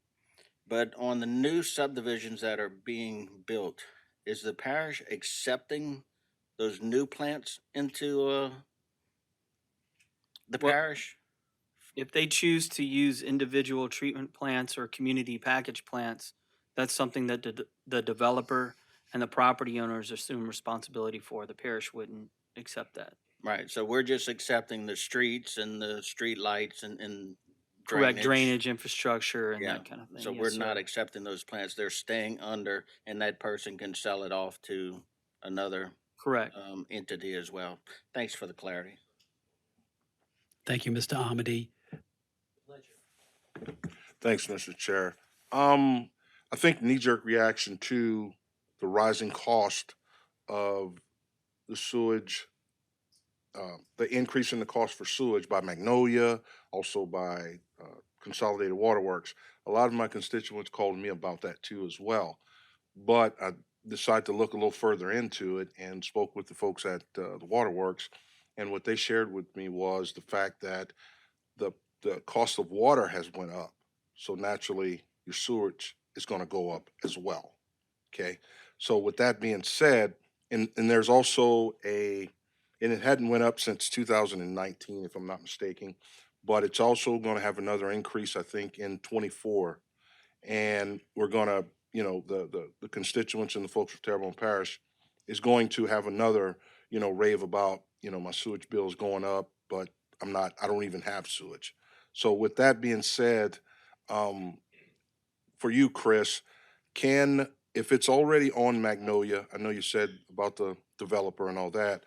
But on the new subdivisions that are being built, is the parish accepting those new plants into the Well, parish? If they choose to use individual treatment plants or community package plants, that's something that the developer and the property owners assume responsibility for. The parish wouldn't accept that. Right, so we're just accepting the streets and the street lights and Correct, drainage infrastructure and Yeah, that kind of thing. so Yes, we're sir. not accepting those plants. They're staying under, and that person can sell it off to another Correct. entity as well. Thanks for the clarity. Thank you, Mr. Amity. Thanks, Mr. Chair. I think knee-jerk reaction to the rising cost of the sewage, the increase in the cost for sewage by Magnolia, also by Consolidated Waterworks. A lot of my constituents called me about that too as well. But I decided to look a little further into it and spoke with the folks at the Waterworks. And what they shared with me was the fact that the the cost of water has went up. So naturally, your sewage is going to go up as well. Okay. So with that being said, and there's also and it hadn't went up since 2019, if I'm not mistaken, but it's also going to have another increase, I think, in 24. And we're going to, the constituents and the folks of Terrebonne Parish is going to have another, rave about, my sewage bill is going up, but I don't even have sewage. So with that being said, um, for you, Chris, if it's already on Magnolia, I know you said about the developer and all that,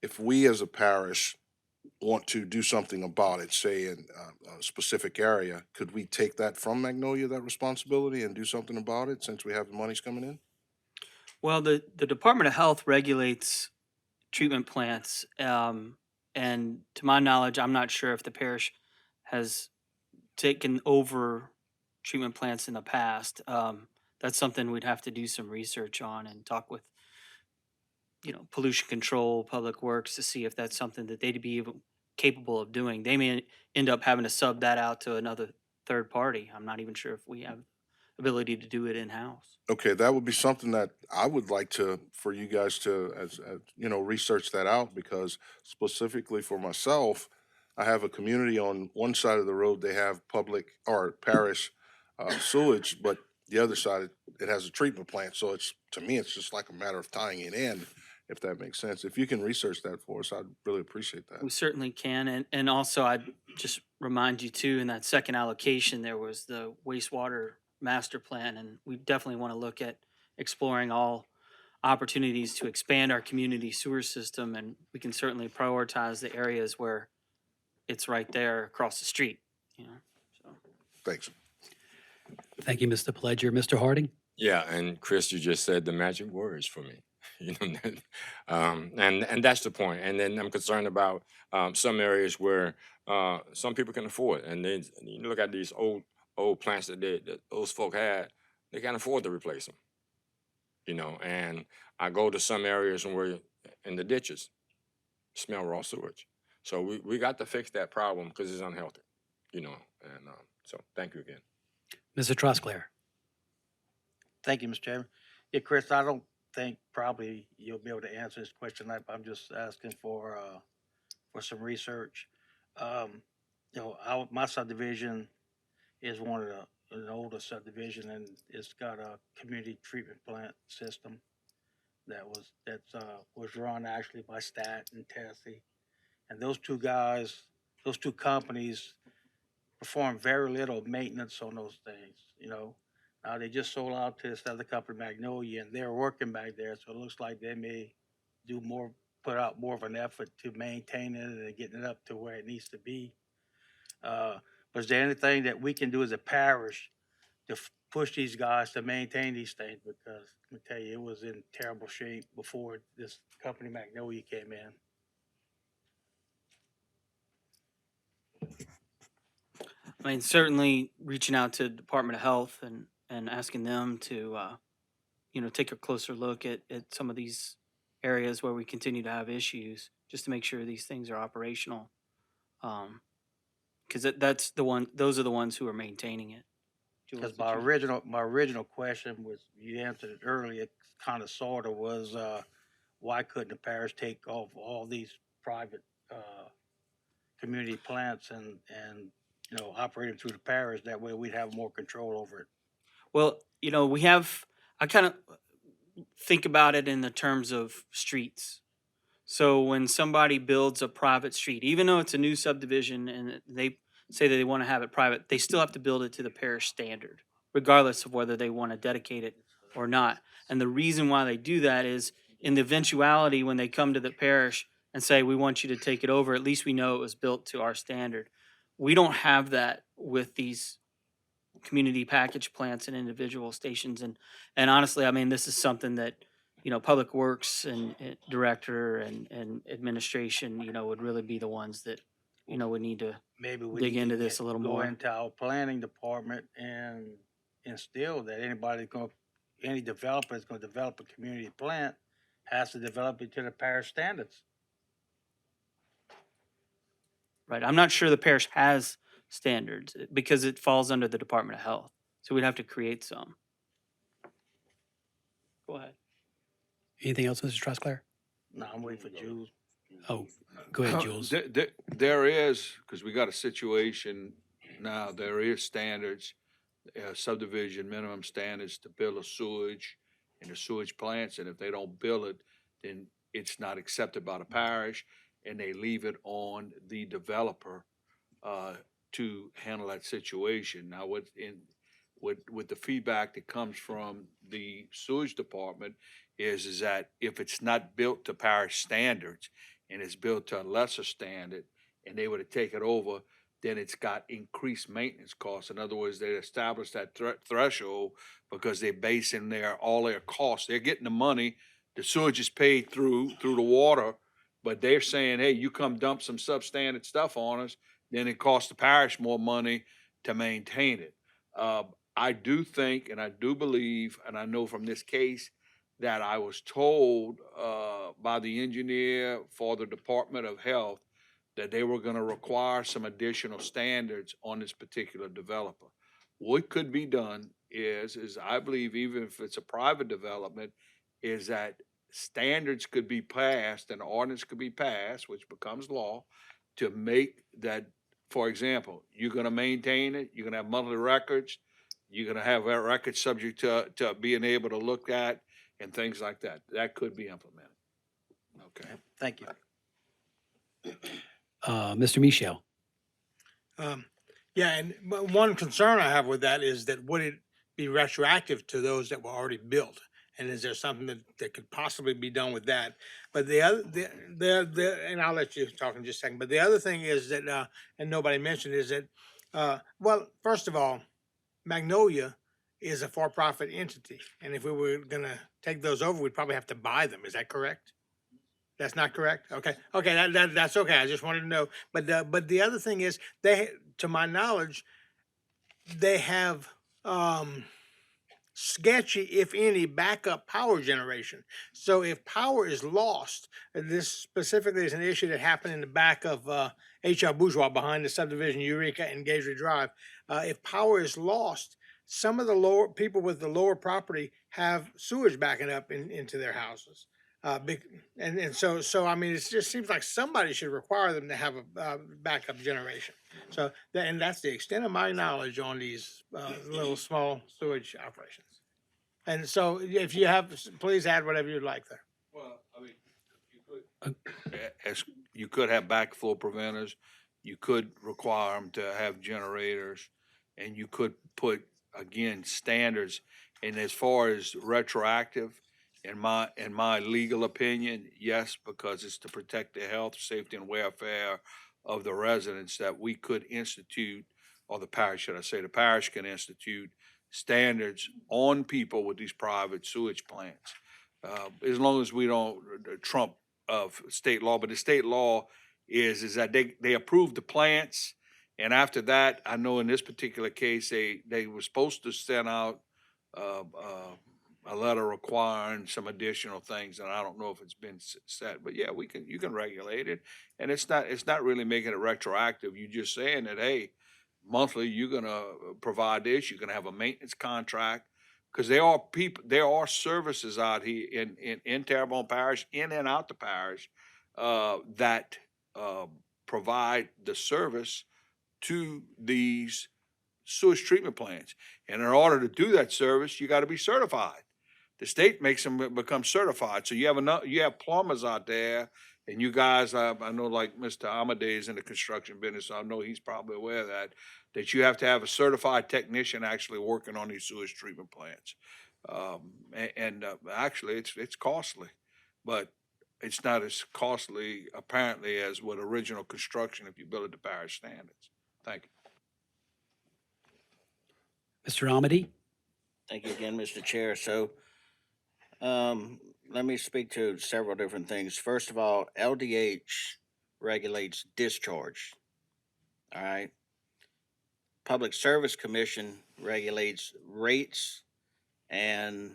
if we as a parish want to do something about it, say in a specific area, could we take that from Magnolia, that responsibility, and do something about it since we have the monies coming in? Well, the Department of Health regulates treatment plants, and to my knowledge, I'm not sure if the parish has taken over treatment plants in the past. That's something we'd have to do some research on and talk with, pollution control, public works to see if that's something that they'd be even capable of doing. They may end up having to sub that out to another third party. I'm not even sure if we have ability to do it in house. Okay, that would be something that I would like for you guys to, research that out, because specifically for myself, I have a community on one side of the road, they have public or parish sewage, but the other side, it has a treatment plant. So to me, it's just like a matter of tying it in, if that makes sense. If you can research that for us, I'd really appreciate that. We certainly can, and also I'd just remind you too, in that second allocation, there was the wastewater master plan, and we definitely want to look at exploring all opportunities to expand our community sewer system, and we can certainly prioritize the areas where it's right there across the street, so. Thanks. Thank you, Mr. Pledger. Mr. Harding? Yeah, and Chris, you just said the magic words for me. And that's the point. And then I'm concerned about some areas where some people can afford, and then you look at these old plants that those folk had, they can't afford to replace them. And I go to some areas where in the ditches smell raw sewage. So we got to fix that problem because it's unhealthy. And so thank you again. Mr. Trosclair? Thank you, Mr. Chairman. Yeah, Chris, I don't think probably you'll be able to answer this question. I'm just asking for some research. My subdivision is one of an older subdivision, and it's got a community treatment plant system that was run actually by Stat and Tessie, and those two companies perform very little maintenance on those things. They just sold out to this other company, Magnolia, and they're working back there. So it looks like they may put out more of an effort to maintain it and getting it up to where it needs to be. But is there anything that we can do as a parish to push these guys to maintain these things? Because let me tell you, it was in terrible shape before this company, Magnolia, came in. I mean, certainly reaching out to Department of Health and asking them to, take a closer look at some of these areas where we continue to have issues, just to make sure these things are operational. Because those are the ones who are maintaining it. Jules, Because my original question was, you answered it earlier, kind of sort of was, why couldn't the parish take off all these private community plants and operate them through the parish? That way we'd have more control over it. Well, I kind of think about it in the terms of streets. So when somebody builds a private street, even though it's a new subdivision and they say that they want to have it private, they still have to build it to the parish standard, regardless of whether they want to dedicate it or not. And the reason why they do that is in the eventuality when they come to the parish and say, we want you to take it over, at least we know it was built to our standard. We don't have that with these community package plants and individual stations. And honestly, I mean, this is something that, Public Works and Director and administration, would really be the ones that, would need to Maybe we dig need to into this a little go more. into our planning department and instill that any developer that's gonna develop a community plant has to develop it to the parish standards. Right. I'm not sure the parish has standards because it falls under the Department of Health. So we'd have to create some. Go ahead. Anything else, Mr. Trustclair? No, I'm waiting for Jules. Oh, go ahead, Jules. There is, because we got a situation now, there is standards, subdivision minimum standards to build a sewage and the sewage plants, and if they don't build it, then it's not accepted by the parish, and they leave it on the developer to handle that situation. Now, with the feedback that comes from the sewage department is that if it's not built to parish standards and it's built to a lesser standard and they were to take it over, then it's got increased maintenance costs. In other words, they establish that threshold because they're basing all their costs. They're getting the money, the sewage is paid through the water, but they're saying, hey, you come dump some substandard stuff on us, then it costs the parish more money to maintain it. I do think, and I do believe, and I know from this case that I was told by the engineer for the Department of Health that they were gonna require some additional standards on this particular developer. What could be done is I believe even if it's a private development, is that standards could be passed, an ordinance could be passed, which becomes law, to make that, for example, you're gonna maintain it, you're gonna have monthly records, you're gonna have that record subject to being able to look at and things like that. That could be implemented. Okay. Thank you. Mr. Michel. Yeah, and one concern I have with that is that would it be retroactive to those that were already built? And is there something that could possibly be done with that? But the other, and I'll let you talk in just a second, but the other thing is that, and nobody mentioned, is that, well, first of all, Magnolia is a for-profit entity. And if we were gonna take those over, we'd probably have to buy them. Is that correct? That's not correct? Okay, that's okay. I just wanted to know. But the other thing is, to my knowledge, they have, sketchy, if any, backup power generation. So if power is lost, this specifically is an issue that happened in the back of H.L. Bourgeois behind the subdivision Eureka and Gaisley Drive. If power is lost, some of the lower people with the lower property have sewage backing up into their houses. So I mean, it just seems like somebody should require them to have a backup generation. So and that's the extent of my knowledge on these little small sewage operations. And so if you have, please add whatever you'd like there. Well, I mean, you could have backflow preventers, you could require them to have generators, and you could put, again, standards. And as far as retroactive, in my legal opinion, yes, because it's to protect the health, safety, and welfare of the residents, that we could institute, or the parish, should I say, the parish can institute standards on people with these private sewage plants. As long as we don't trump of state law, but the state law is that they approve the plants, and after that, I know in this particular case, they were supposed to send out a letter requiring some additional things, and I don't know if it's been set, but yeah, you can regulate it, and it's not really making it retroactive. You're just saying that, hey, monthly you're gonna provide this, you're gonna have a maintenance contract, because there are services out here in Terrebonne Parish, in and out the parish, that provide the service to these sewage treatment plants, and in order to do that service, you got to be certified. The state makes them become certified. So you have plumbers out there, and you guys, I know like Mr. Amadeus in the construction business, so I know he's probably aware of that you have to have a certified technician actually working on these sewage treatment plants. Actually, it's costly. but it's not as costly apparently as with original construction if you build it to parish standards. Thank you. Mr. Amity? Thank you again, Mr. Chair. So, let me speak to several different things. First of all, LDH regulates discharge. All right. Public Service Commission regulates rates, and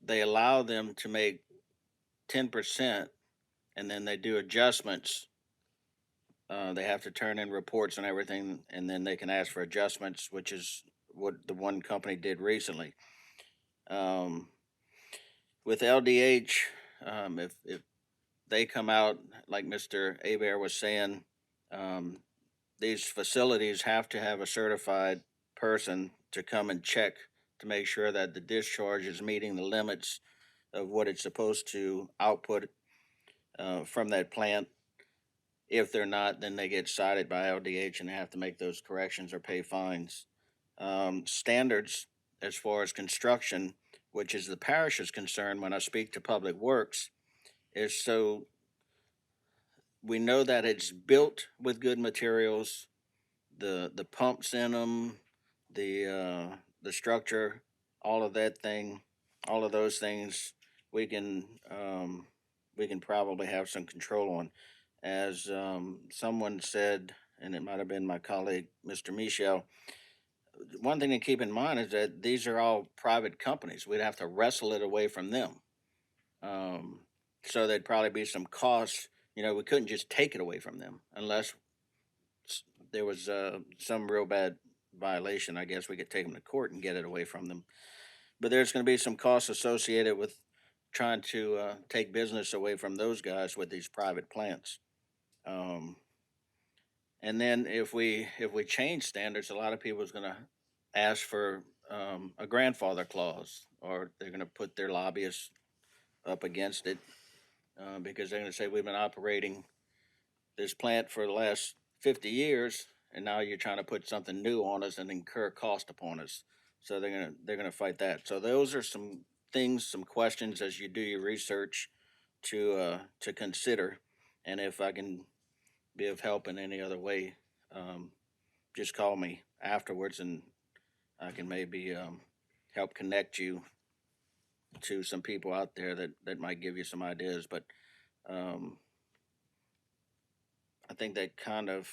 they allow them to make 10%, and then they do adjustments. They have to turn in reports and everything, and then they can ask for adjustments, which is what the one company did recently. With LDH, if they come out, like Mr. Abear was saying, these facilities have to have a certified person to come and check to make sure that the discharge is meeting the limits of what it's supposed to output from that plant. If they're not, then they get cited by LDH and have to make those corrections or pay fines. Standards as far as construction, which is the parish is concerned when I speak to Public Works, is so we know that it's built with good materials, the pumps in them, the structure, all of that thing, all of those things we can probably have some control on. As someone said, and it might have been my colleague, Mr. Michel, one thing to keep in mind is that these are all private companies. We'd have to wrestle it away from them. So there'd probably be some costs. You know, we couldn't just take it away from them unless there was some real bad violation. I guess we could take them to court and get it away from them. But there's going to be some costs associated with trying to take business away from those guys with these private plants. And then if we change standards, a lot of people is going to ask for a grandfather clause, or they're going to put their lobbyists up against it because they're going to say we've been operating this plant for the last 50 years, and now you're trying to put something new on us and incur cost upon us. So they're gonna fight that. So those are some things, some questions as you do your research to consider. And if I can be of help in any other way, just call me afterwards, and I can maybe help connect you to some people out there that might give you some ideas. But I think that kind of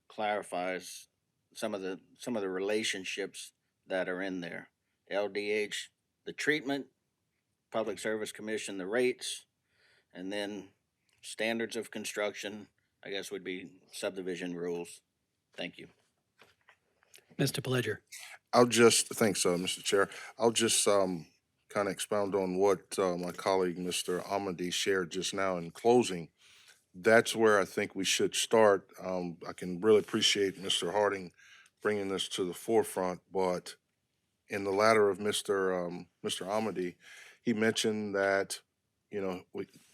clarifies some of the relationships that are in there. LDH, the treatment, Public Service Commission, the rates, and then standards of construction, I guess would be subdivision rules. Thank you. Mr. Pledger? Thanks, Mr. Chair. I'll just kind of expound on what my colleague, Mr. Amadi, shared just now in closing. That's where I think we should start. I can really appreciate Mr. Harding bringing this to the forefront, but in the latter of Mr. Amadi, he mentioned that,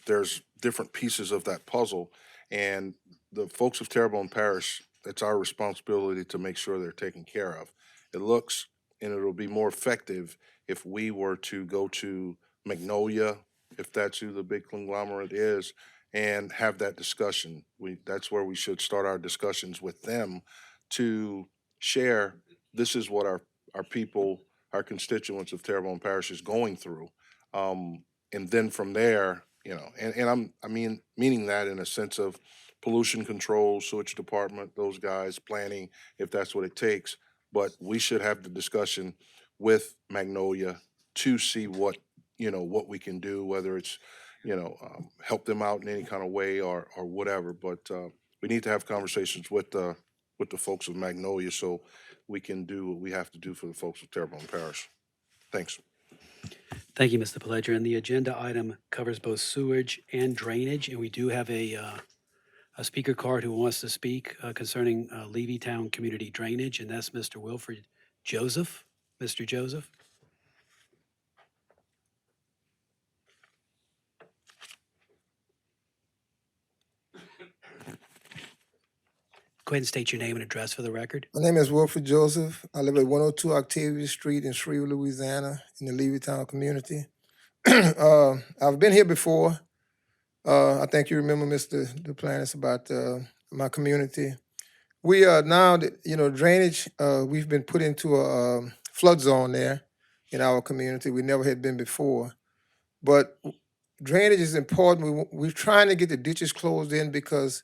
there's different pieces of that puzzle, and the folks of Terrebonne Parish, it's our responsibility to make sure they're taken care of. It looks, and it'll be more effective if we were to go to Magnolia, if that's who the big conglomerate is, and have that discussion. That's where we should start our discussions with them to share, this is what our people, our constituents of Terrebonne Parish is going through. And then from there, meaning that in a sense of pollution control, sewage department, those guys, planning, if that's what it takes. But we should have the discussion with Magnolia to see what we can do, whether it's help them out in any kind of way or whatever. But we need to have conversations with the folks of Magnolia so we can do what we have to do for the folks of Terrebonne Parish. Thanks. Thank you, Mr. Pledger. And the agenda item covers both sewage and drainage, and we do have a speaker card who wants to speak concerning Levittown community drainage, and that's Mr. Wilfred Joseph. Mr. Joseph? Go ahead and state your name and address for the record. My name is Wilfred Joseph. I live at 102 Octavia Street in Shreveport, Louisiana, in the Levittown community. I've been here before. I think you remember, Mr. Duplantis, about my community. We are now, drainage, we've been put into a flood zone there in our community. We never had been before. But drainage is important. We're trying to get the ditches closed in because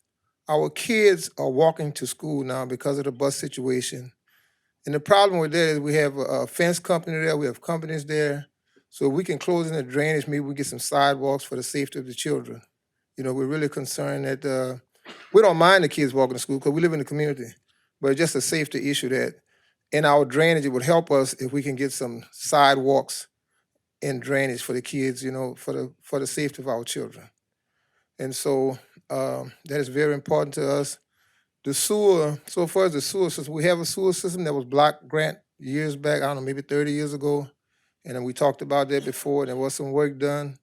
our kids are walking to school now because of the bus situation. And the problem with that is we have a fence company there, we have companies there. So we can close in the drainage, maybe we get some sidewalks for the safety of the children. We're really concerned that we don't mind the kids walking to school because we live in the community, but it's just a safety issue that in our drainage, it would help us if we can get some sidewalks and drainage for the kids, for the safety of our children. And so that is very important to us. The sewer, so far as the sewer system, we have a sewer system that was block grant years back, I don't know, maybe 30 years ago. And then we talked about that before, there was some work done.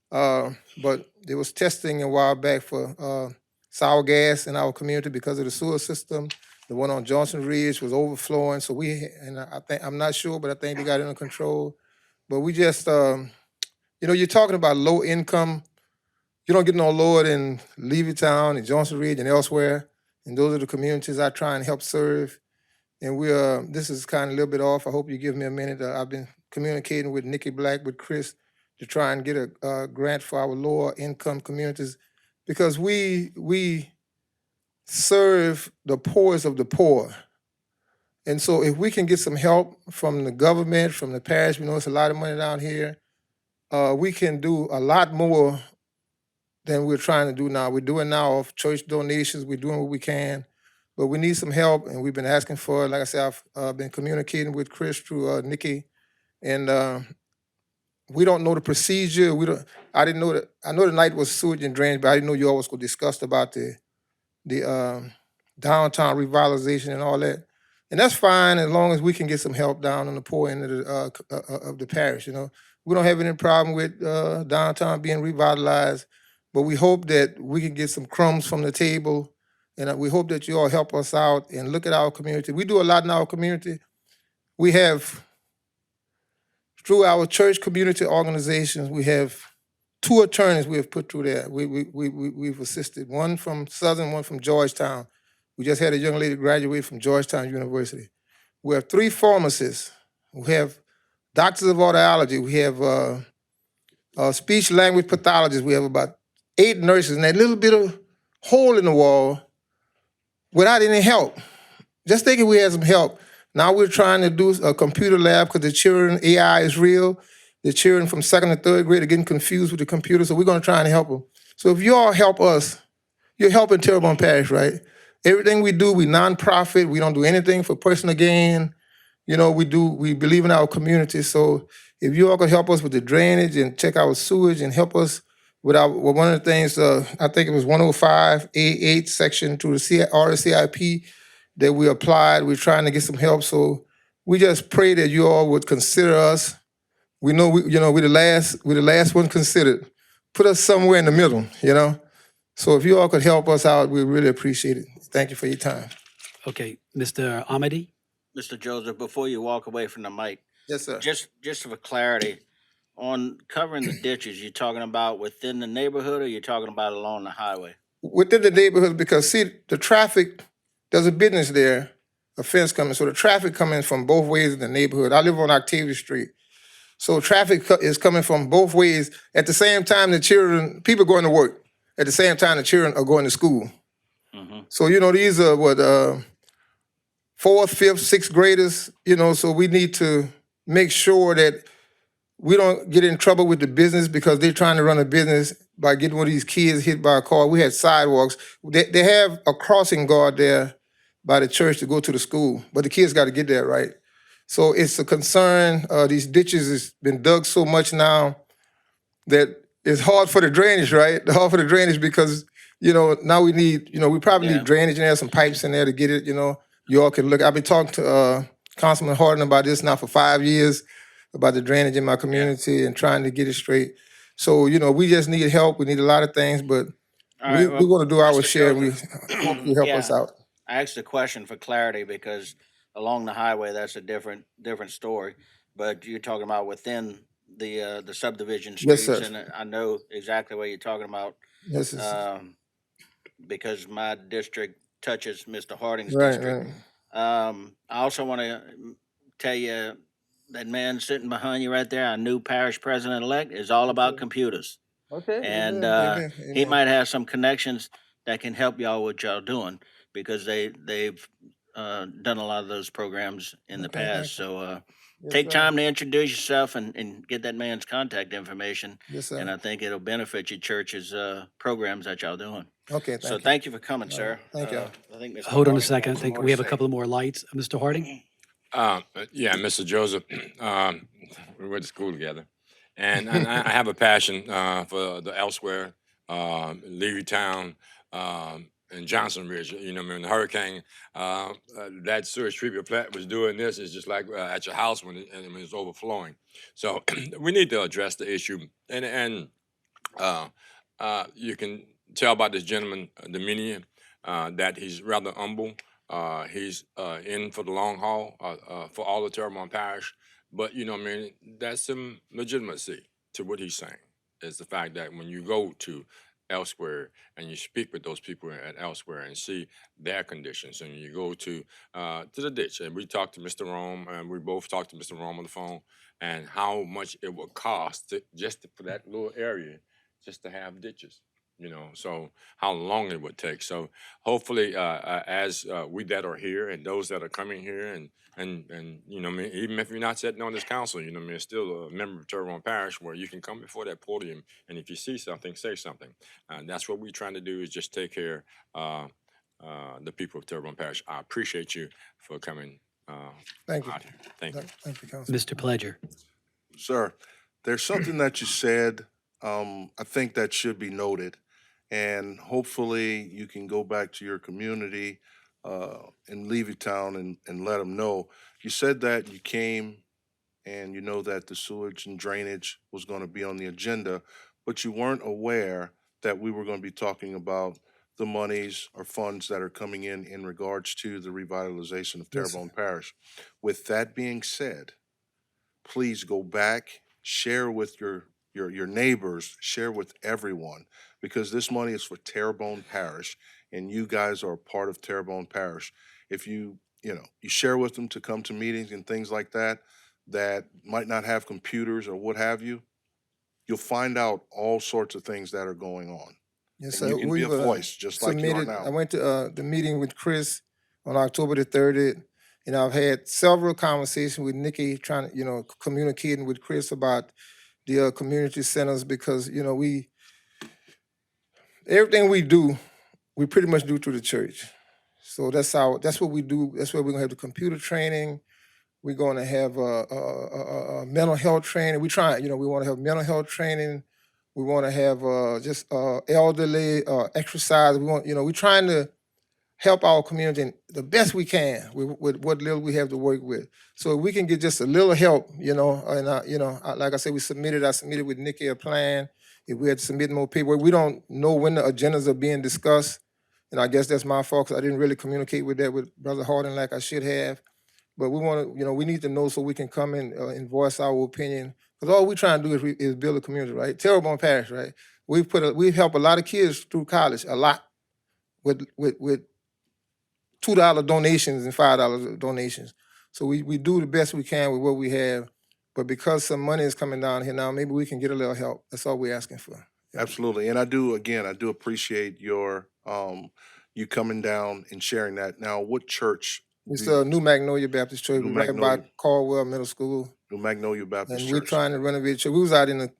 But there was testing a while back for sour gas in our community because of the sewer system. The one on Johnson Ridge was overflowing, so I'm not sure, but I think they got it under control. But we just, you're talking about low income. You don't get no lower than Levittown and Johnson Ridge and elsewhere. And those are the communities I try and help serve. And this is kind of a little bit off. I hope you give me a minute. I've been communicating with Nikki Black, with Chris, to try and get a grant for our lower income communities because we serve the poorest of the poor. And so if we can get some help from the government, from the parish, we know it's a lot of money down here, we can do a lot more than we're trying to do now. We're doing now off church donations. We're doing what we can, but we need some help, and we've been asking for it. Like I said, I've been communicating with Chris through Nikki, and we don't know the procedure. I didn't know that. I know tonight was sewage and drainage, but I didn't know you all was going to discuss about the downtown revitalization and all that. And that's fine as long as we can get some help down on the poor end of the parish. We don't have any problem with downtown being revitalized, but we hope that we can get some crumbs from the table, and we hope that you all help us out and look at our community. We do a lot in our community. We have, through our church community organizations, we have 2 attorneys we have put through there. We've assisted, one from Southern, one from Georgetown. We just had a young lady graduate from Georgetown University. We have 3 pharmacists. We have doctors of audiology. We have speech language pathologists. We have about 8 nurses, and that little bit of hole in the wall without any help. Just thinking we had some help. Now we're trying to do a computer lab because the children, AI is real. The children from 2nd and 3rd grade are getting confused with the computer, so we're going to try and help them. So if you all help us, you're helping Terrebonne Parish, right? Everything we do, we nonprofit. We don't do anything for personal gain. We believe in our community. So if you all could help us with the drainage and check our sewage and help us with one of the things, I think it was 105A8 section to the RCIP that we applied. We're trying to get some help. So we just pray that you all would consider us. We know we're the last one considered. Put us somewhere in the middle, So if you all could help us out, we really appreciate it. Thank you for your time. Okay, Mr. Amity? Mr. Joseph, before you walk away from the mic, Yes, sir. just for clarity, on covering the ditches, you're talking about within the neighborhood or you're talking about along the highway? Within the neighborhood, because see, the traffic, there's a business there, a fence coming, so the traffic coming from both ways in the neighborhood. I live on Octavia Street. So traffic is coming from both ways. At the same time, people going to work. At the same time, the children are going to school. Mm-hmm. So, these are 4th, 5th, 6th graders, so we need to make sure that we don't get in trouble with the business because they're trying to run a business by getting one of these kids hit by a car. We had sidewalks. They have a crossing guard there by the church to go to the school, but the kids got to get there, right? So it's a concern. These ditches has been dug so much now that it's hard for the drainage, right? Hard for the drainage because, now we need, we probably need drainage and there's some pipes in there to get it, You all can look. I've been talking to Councilman Harden about this now for 5 years, about the drainage in my community and trying to get it straight. So, we just need help. We need a lot of things, but we want to do our Mr. share. We Joseph, hope you help us out. I asked the question for clarity because along the highway, that's a different story. But you're talking about within the subdivision Yes, streets, sir. and I know exactly what you're talking about. Yes, Because my district touches Mr. Harding's right, district. right. I also want to tell you that man sitting behind you right there, our new parish president-elect, is all about Okay. computers. Okay. And Amen. he Amen. might have some connections that can help y'all what y'all doing, because they've done a lot of those programs in the Okay, thank past. you. So Yes, take sir. time to introduce yourself and get that man's contact information. Yes, And sir. I think it'll benefit your church's programs that y'all doing. Okay, So thank you. thank you for coming, All sir. right, thank you. I think Mr. Hold on a Harding second. I has some think more we to have a say. couple of more lights. Mr. Harding? Yeah, Mr. Joseph, we went to school together, and I have a passion for the elsewhere, Levittown, and Johnson Ridge. You know, when the hurricane, that sewage treatment plant was doing this. It's just like at your house when it's overflowing. So we need to address the issue, and you can tell by this gentleman, Dominion, that he's rather humble. He's in for the long haul for all of Terrebonne Parish. But, you know, I mean, that's some legitimacy to what he's saying. Is the fact that when you go to elsewhere and you speak with those people at elsewhere and see their conditions, and you go to the ditch, and we talked to Mr. Rome, and we both talked to Mr. Rome on the phone, and how much it would cost for that little area just to have ditches, you know, so how long it would take. So hopefully, as we that are here and those that are coming here and you know, I mean, even if you're not sitting on this council, you know, I mean, it's still a member of Terrebonne Parish where you can come before that podium, and if you see something, say something. And that's what we're trying to do, is just take care the people of Terrebonne Parish. I appreciate you for coming Thank you. out here. Thank you. Thank you, Council. Mr. Pledger? Sir, there's something that you said, I think that should be noted. And hopefully you can go back to your community in Levittown and let them know. You said that you came and you know that the sewage and drainage was going to be on the agenda, but you weren't aware that we were going to be talking about the monies or funds that are coming in regards to the revitalization of Yes, sir. Terrebonne Parish. With that being said, please go back, share with your neighbors, share with everyone, because this money is for Terrebonne Parish, and you guys are a part of Terrebonne Parish. If you share with them to come to meetings and things like that, that might not have computers or what have you, you'll find out all sorts of things that are going on. Yes, And you sir. can be a We've voice just like you are submitted, I now. went to the meeting with Chris on October the 30th, and I've had several conversations with Nikki trying to, communicating with Chris about the community centers, because, everything we do, we pretty much do through the church. So that's what we do. That's where we're gonna have the computer training. We're gonna have mental health training. We want to have mental health training. We want to have just elderly exercise. We're trying to help our community the best we can with what little we have to work with. So if we can get just a little help, like I said, I submitted with Nikki a plan. If we had to submit more paperwork, we don't know when the agendas are being discussed. And I guess that's my fault, 'cause I didn't really communicate with that with Brother Harding like I should have. But we want to, we need to know so we can come in and voice our opinion. Because all we're trying to do is build a community, right? Terrebonne Parish, right? We've helped a lot of kids through college, a lot, with $2 donations and $5 donations. So we do the best we can with what we have. But because some money is coming down here now, maybe we can get a little help. That's all we're asking for. Yeah. Absolutely. And I do appreciate you coming down and sharing that. Now, what church? It's do you- New Magnolia Baptist Church. New We're right by Magnolia. Caldwell Middle School. New Magnolia Baptist And we're Church. trying to renovate. So we was out in the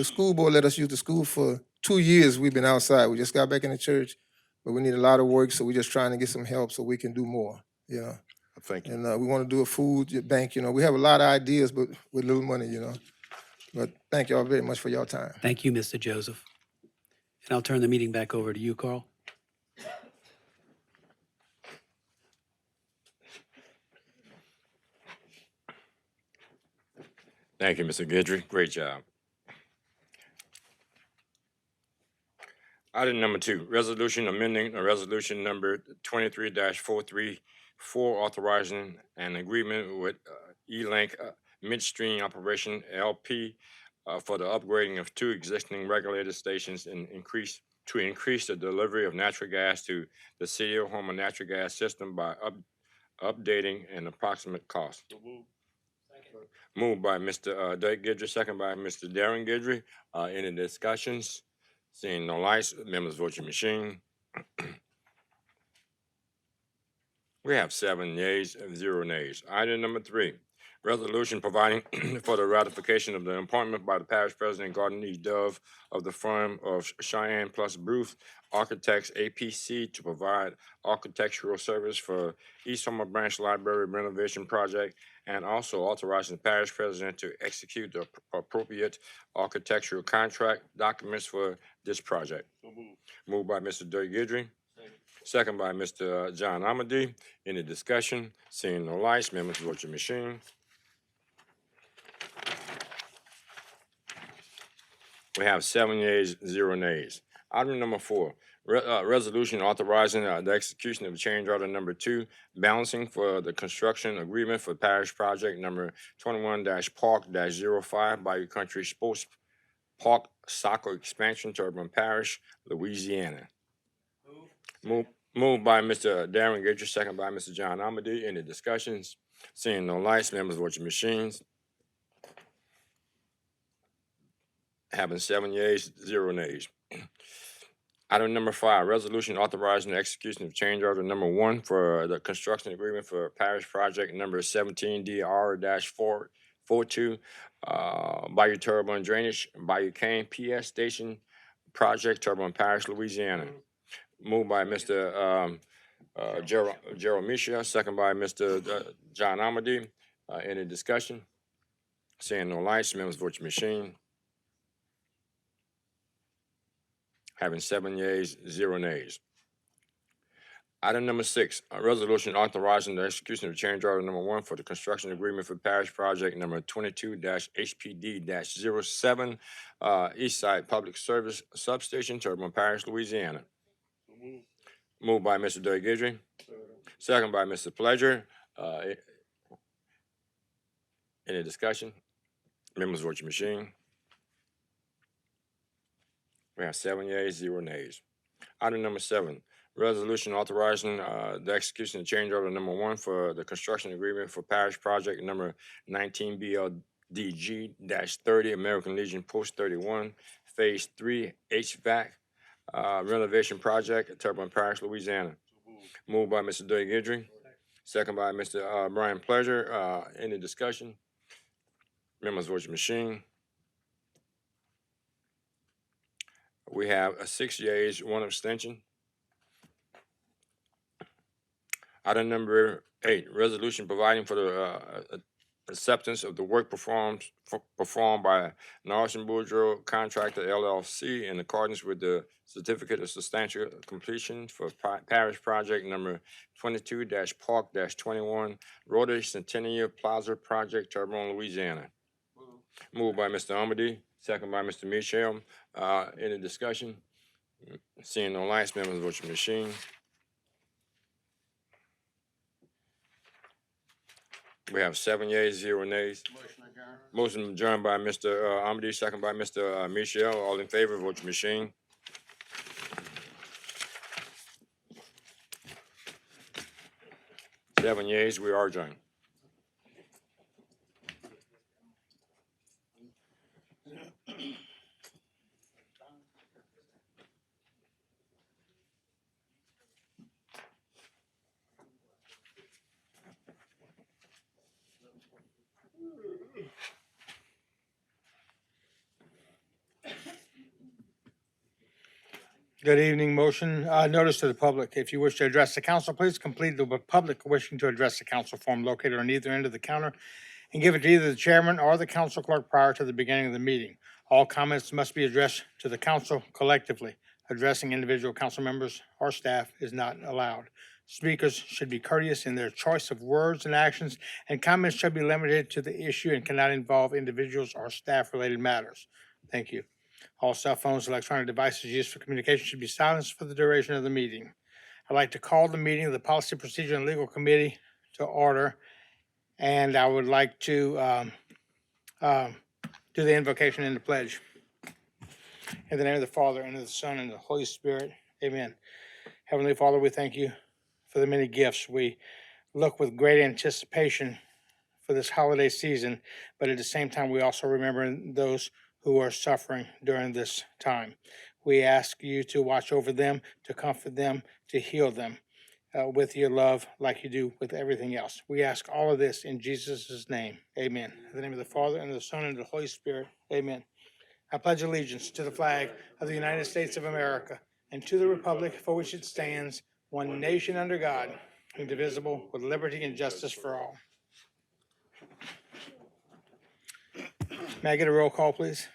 school board let us use the school for 2 years. We've been outside. We just got back in the church, but we need a lot of work. So we're just trying to get some help so we can do more. Yeah. Thank you. And we want to do a food bank. We have a lot of ideas, but with little money. But thank y'all very much for your time. Thank you, Mr. Joseph. And I'll turn the meeting back over to you, Carl. Thank you, Mr. Guidry. Great job. Item number 2, resolution amending a resolution number 23-434, authorizing an agreement with E-Link Midstream Operation LP for the upgrading of 2 existing regulated stations and increase the delivery of natural gas to the City of Houma natural gas system by updating an approximate cost. Moved by Mr. Doug Guidry, second by Mr. Darren Guidry. Any discussions? Seeing no lights, members vote your machine. We have 7 yeas and 0 nays. Item number 3, resolution providing for the ratification of the appointment by the parish president Gordon E. Dove of the firm of Cheyenne plus Bruce Architects APC to provide architectural service for East Houma Branch Library renovation project, and also authorizing the parish president to execute the appropriate architectural contract documents for this project. Moved by Mr. Dirk Guidry. Second by Mr. John Amady. Any discussion? Seeing no lights, members vote your machine. We have 7 yeas, 0 nays. Item number 4, resolution authorizing the execution of change order number 2, balancing for the construction agreement for parish project number 21-Park-05 Bayou Country Sports Park Soccer Expansion, Terrebonne Parish, Louisiana. Moved by Mr. Darren Guidry, second by Mr. John Amady. Any discussions? Seeing no lights, members vote your machines. Having 7 yeas, 0 nays. Item number 5, resolution authorizing the execution of change order number 1 for the construction agreement for parish project number 17DR-442, Bayou Terrebonne Drainage, Bayou Cane PS Station Project, Terrebonne Parish, Louisiana. Moved by Mr. Gerald Misha, second by Mr. John Amady. Any discussion? Seeing no lights, members vote your machine. Having 7 yeas, 0 nays. Item number 6, a resolution authorizing the execution of change order number 1 for the construction agreement for parish project number 22-HPD-07, Eastside Public Service Substation, Terrebonne Parish, Louisiana. Moved by Mr. Doug Guidry. Second by Mr. Pledger. Any discussion? Members vote your machine. We have 7 yeas, 0 nays. Item number 7, resolution authorizing the execution of change order number 1 for the construction agreement for parish project number 19BLDG-30 American Legion Post 31 Phase 3 HVAC renovation project at Terrebonne Parish, Louisiana. Moved by Mr. Doug Guidry. Second by Mr. Brian Pleasure. Any discussion? Members vote your machine. We have 6 yeas, 1 abstention. Item number 8, resolution providing for the acceptance of the work performed by Norton Boudreaux Contractor LLC in accordance with the certificate of substantial completion for parish project number 22-Park-21 Rotary Centennial Plaza Project, Terrebonne, Louisiana. Moved by Mr. Amady, second by Mr. Michel. Any discussion? Seeing no lights, members vote your machine. We have 7 yeas, 0 nays. Motion adjourned by Mr. Amady, second by Mr. Michel. All in favor, vote your machine. Seven yeas, we are adjourned. Good evening. Motion, notice to the public. If you wish to address the council, please complete the public wishing to address the council form located on either end of the counter and give it to either the chairman or the council clerk prior to the beginning of the meeting. All comments must be addressed to the council collectively. Addressing individual council members or staff is not allowed. Speakers should be courteous in their choice of words and actions, and comments should be limited to the issue and cannot involve individuals or staff-related matters. Thank you. All cell phones, electronic devices used for communication should be silenced for the duration of the meeting. I'd like to call the meeting of the Policy, Procedure, and Legal Committee to order. And I would like to do the invocation and the pledge. In the name of the Father, and of the Son, and of the Holy Spirit. Amen. Heavenly Father, we thank you for the many gifts. We look with great anticipation for this holiday season, but at the same time, we also remember those who are suffering during this time. We ask you to watch over them, to comfort them, to heal them with your love like you do with everything else. We ask all of this in Jesus' name. Amen. In the name of the Father, and of the Son, and of the Holy Spirit. Amen. I pledge allegiance to the flag of the United States of America and to the republic for which it stands, one nation under God, indivisible, with liberty and justice for all. May I get a roll call, please?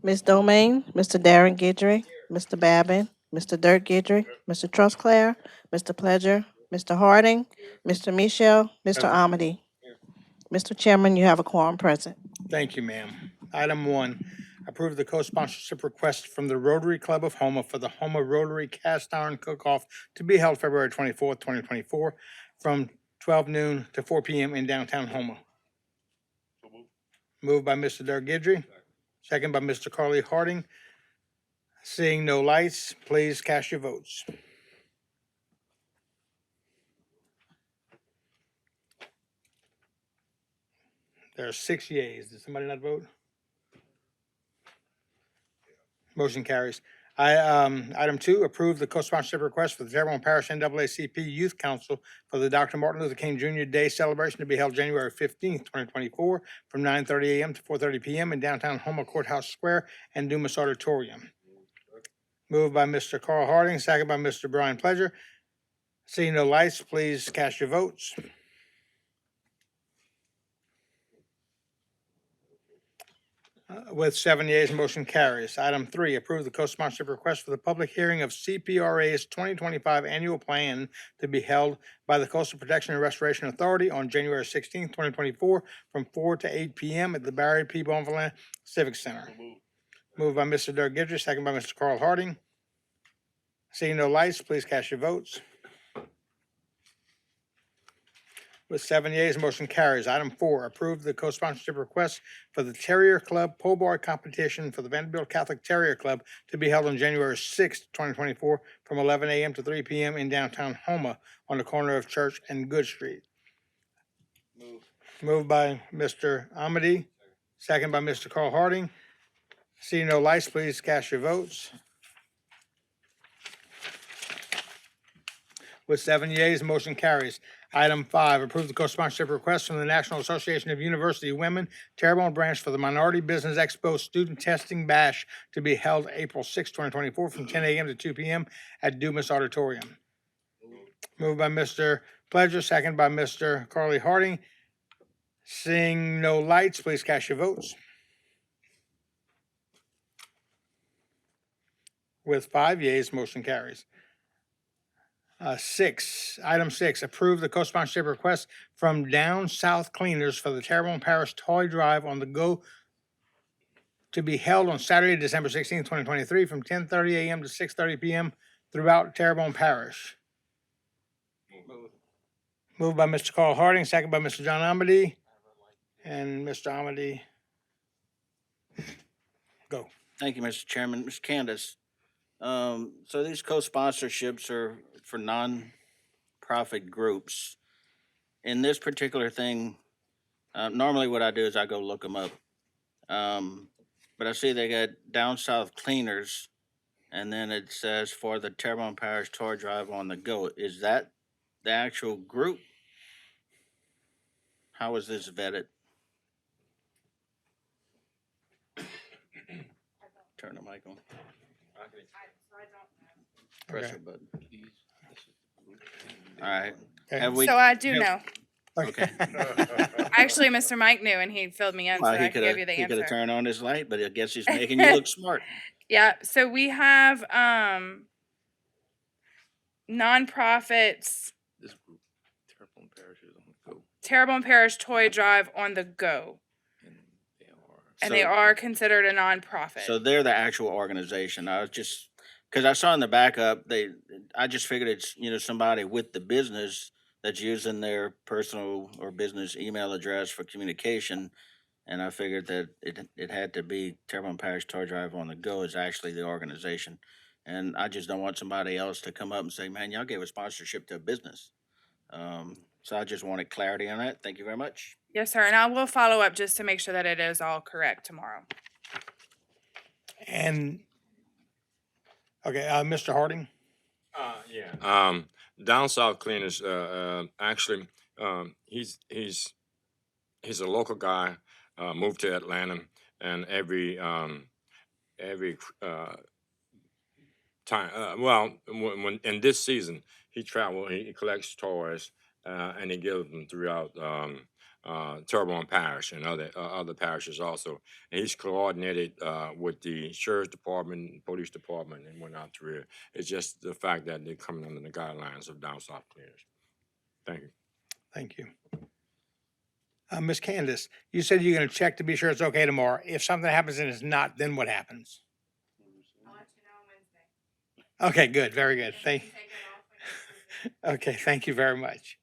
Ms. Domingue, Mr. Darren Gidry, Mr. Babin, Mr. Dirk Gidry, Mr. Trustclair, Mr. Pledger, Mr. Harding, Mr. Michelle, Mr. Amity. Mr. Chairman, you have a quorum present. Thank you, ma'am. Item 1, approve the co-sponsorship request from the Rotary Club of Homa for the Homa Rotary Cast Iron Cook-Off to be held February 24th, 2024, from 12 noon to 4 p.m. in downtown Homa. Moved by Mr. Dirk Gidry, second by Mr. Carly Harding. Seeing no lights, please cast your votes. There are 6 yeas. Did somebody not vote? Motion carries. Item 2, approve the co-sponsorship request for the Terrebonne Parish NAACP Youth Council for the Dr. Martin Luther King Jr. Day celebration to be held January 15th, 2024, from 9:30 a.m. to 4:30 p.m. in downtown Homa Courthouse Square and Dumas Auditorium. Moved by Mr. Carl Harding, second by Mr. Brian Pledger. Seeing no lights, please cast your votes. With 7 yeas, motion carries. Item 3, approve the co-sponsorship request for the public hearing of CPRA's 2025 annual plan to be held by the Coastal Protection and Restoration Authority on January 16th, 2024, from 4 to 8 p.m. at the Barry P. Bonvillain Civic Center. Moved by Mr. Dirk Gidry, second by Mr. Carl Harding. Seeing no lights, please cast your votes. With 7 yeas, motion carries. Item 4, approve the co-sponsorship request for the Terrier Club Pole Bar Competition for the Vanderbilt Catholic Terrier Club to be held on January 6th, 2024, from 11 a.m. to 3 p.m. in downtown Homa on the corner of Church and Good Street. Moved by Mr. Amity, second by Mr. Carl Harding. Seeing no lights, please cast your votes. With 7 yeas, motion carries. Item 5, approve the co-sponsorship request from the National Association of University Women, Terrebonne Branch for the Minority Business Expo Student Testing Bash to be held April 6, 2024, from 10 a.m. to 2 p.m. at Dumas Auditorium. Moved by Mr. Pledger, second by Mr. Carly Harding. Seeing no lights, please cast your votes. With 5 yeas, motion carries. Item 6, approve the co-sponsorship request from Down South Cleaners for the Terrebonne Parish Toy Drive on the Go to be held on Saturday, December 16th, 2023, from 10:30 a.m. to 6:30 p.m. throughout Terrebonne Parish. Moved by Mr. Carl Harding, second by Mr. John Amity. And Mr. Amity, go. Thank you, Mr. Chairman. Ms. Candace, so these co-sponsorships are for non-profit groups. In this particular thing, normally what I do is I go look them up. But I see they got Down South Cleaners, and then it says for the Terrebonne Parish Toy Drive on the Go. Is that the actual group? How is this vetted? Turn the mic on. Press the button. All right. Okay. Have we? So I do know. Okay. Actually, Mr. Mike knew, and he filled me in, so Well, I can give you the he could have answer. turned on his light, but I guess he's making you look smart. Yeah, so we have nonprofits, This group, Terrebonne Parish is on the go, Terrebonne Parish Toy Drive on the Go, and they are. and they are considered a nonprofit. So they're the actual organization. I was just, because I saw in the backup, I just figured it's, somebody with the business, that's using their personal or business email address for communication. And I figured that it had to be Terrebonne Parish Toy Drive on the Go is actually the organization. And I just don't want somebody else to come up and say, man, y'all gave a sponsorship to a business. So I just wanted clarity on that. Thank you very much. Yes, sir, and I will follow up just to make sure that it is all correct tomorrow. And, okay, Mr. Harding? Yeah. Down South Cleaners, actually, he's a local guy, moved to Atlanta, and every time, well, when in this season, he collects toys, and he gives them throughout Terrebonne Parish and other parishes also. And he's coordinated with the sheriff's department, police department, and whatnot through it. It's just the fact that they're coming under the guidelines of Down South Cleaners. Thank you. Thank you. Ms. Candace, you said you're gonna check to be sure it's okay tomorrow. If something happens and it's not, then what happens? I'll let you know on Wednesday. Okay, good, very good. Okay, thank you very much.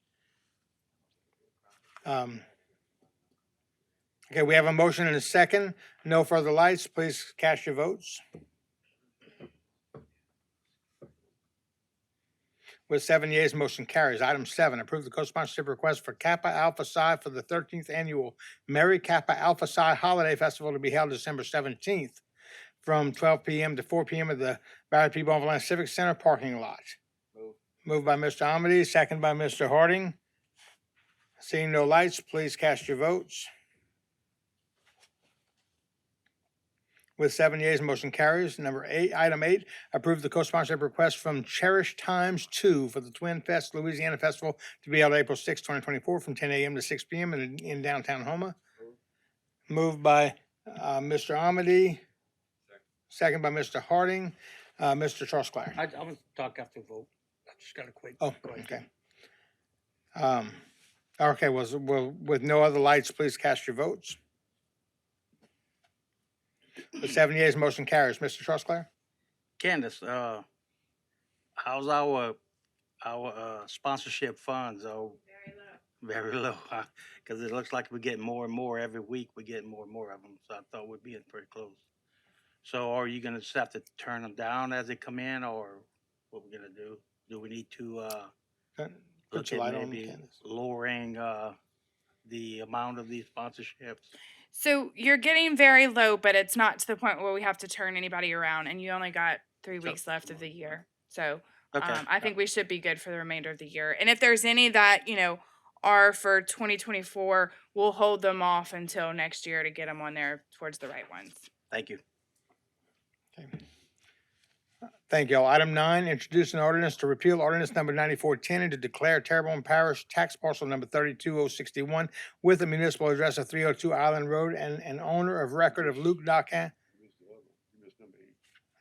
Okay, we have a motion and a second. No further lights. Please cast your votes. With 7 yeas, motion carries. Item 7, approve the co-sponsorship request for Kappa Alpha Psi for the 13th Annual Merry Kappa Alpha Psi Holiday Festival to be held December 17th from 12 p.m. to 4 p.m. at the Barry P. Bonvillain Civic Center parking lot. Moved by Mr. Amity, second by Mr. Harding. Seeing no lights, please cast your votes. With 7 yeas, motion carries. Item 8, approve the co-sponsorship request from Cherish Times 2 for the Twin Fest Louisiana Festival to be held April 6, 2024 from 10 a.m. to 6 p.m. in downtown Houma. Moved by Mr. Amity, second by Mr. Harding. Mr. Trosclair. I want to talk after the vote. I just got a quick. Oh, go ahead. okay. Okay, well, with no other lights, please cast your votes. With 7 yeas, motion carries. Mr. Trosclair? Candace, how's our sponsorship funds? Oh, very low, because it looks like we're getting more and more every week. We're getting more and more of them. So I thought we'd be pretty close. So are you gonna just have to turn them down as they come in, or what we're gonna do? Do we need to Put look your at light on, maybe Candace. lowering the amount of these sponsorships? So you're getting very low, but it's not to the point where we have to turn anybody around, and you only got 3 weeks left of the year. So Okay. I think we should be good for the remainder of the year. And if there's any that, are for 2024, we'll hold them off until next year to get them on there towards the right ones. Thank you. Thank you all. Item 9, introduce an ordinance to repeal ordinance number 9410 and to declare Terrebonne Parish tax parcel number 32061 with a municipal address of 302 Island Road and an owner of record of Luke Dockham.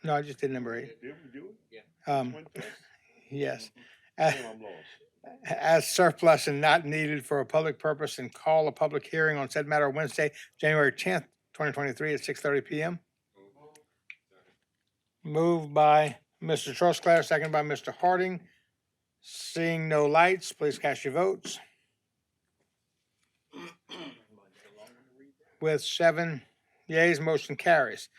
No, I just did number 8. Yes. As surplus and not needed for a public purpose, and call a public hearing on said matter Wednesday, January 10th, 2023 at 6:30 p.m. Moved by Mr. Trosclair, second by Mr. Harding. Seeing no lights, please cast your votes. With 7 yeas, motion carries.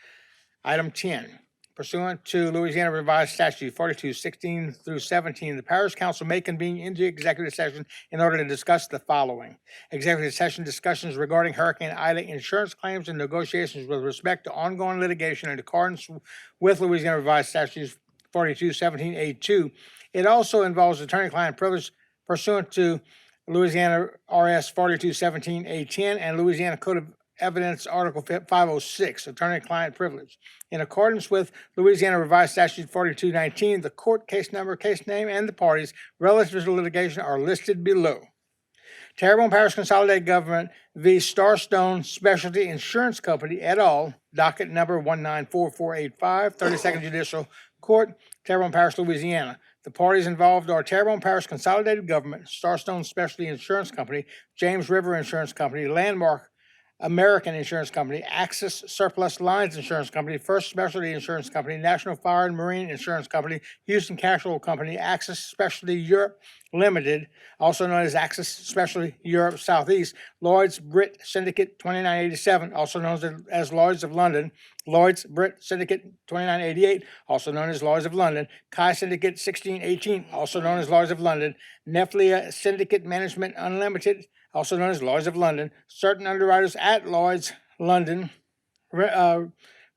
Item 10, pursuant to Louisiana Revised Statute 4216 through 17, the Parish Council may convene into executive session in order to discuss the following. Executive session discussions regarding Hurricane Ida insurance claims and negotiations with respect to ongoing litigation in accordance with Louisiana Revised Statute 4217A2. It also involves attorney-client privilege pursuant to Louisiana RS 4217A10 and Louisiana Code of Evidence Article 506, attorney-client privilege. In accordance with Louisiana Revised Statute 4219, the court case number, case name, and the parties relative to litigation are listed below. Terrebonne Parish Consolidated Government v. Starstone Specialty Insurance Company et al., docket number 194485, 32nd Judicial Court, Terrebonne Parish, Louisiana. The parties involved are Terrebonne Parish Consolidated Government, Starstone Specialty Insurance Company, James River Insurance Company, Landmark American Insurance Company, Axis Surplus Lines Insurance Company, First Specialty Insurance Company, National Fire and Marine Insurance Company, Houston Casualty Company, Axis Specialty Europe Limited, also known as Axis Specialty Europe Southeast, Lloyd's Brit Syndicate 2987, also known as Lloyd's of London, Lloyd's Brit Syndicate 2988, also known as Lloyd's of London, Chi Syndicate 1618, also known as Lloyd's of London, Neflia Syndicate Management Unlimited, also known as Lloyd's of London, certain underwriters at Lloyd's London,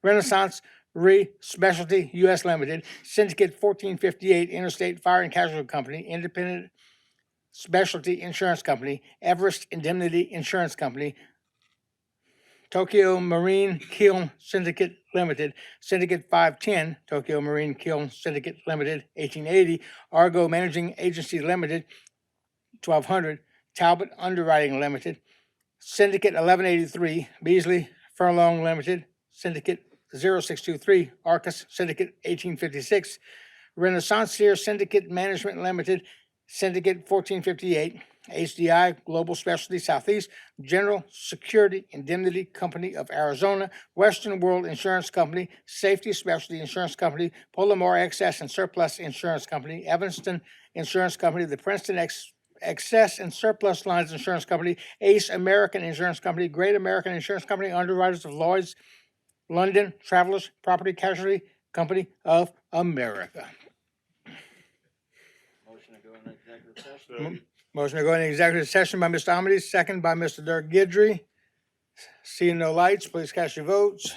Renaissance Re Specialty U.S. Limited, Syndicate 1458 Interstate Fire and Casualty Company, Independent Specialty Insurance Company, Everest Indemnity Insurance Company, Tokyo Marine Kiln Syndicate Limited, Syndicate 510, Tokyo Marine Kiln Syndicate Limited, 1880, Argo Managing Agency Limited, 1200, Talbot Underwriting Limited, Syndicate 1183, Beasley Furlong Limited, Syndicate 0623, Arcus Syndicate 1856, Renaissancier Syndicate Management Limited, Syndicate 1458, HDI Global Specialty Southeast, General Security Indemnity Company of Arizona, Western World Insurance Company, Safety Specialty Insurance Company, Polymar Excess and Surplus Insurance Company, Evanston Insurance Company, the Princeton Excess and Surplus Lines Insurance Company, Ace American Insurance Company, Great American Insurance Company, underwriters of Lloyd's, London Travelers Property Casualty Company of America. Motion to go into executive session. Motion to go into executive session by Mr. Amity, second by Mr. Dirk Gidry. Seeing no lights, please cast your votes.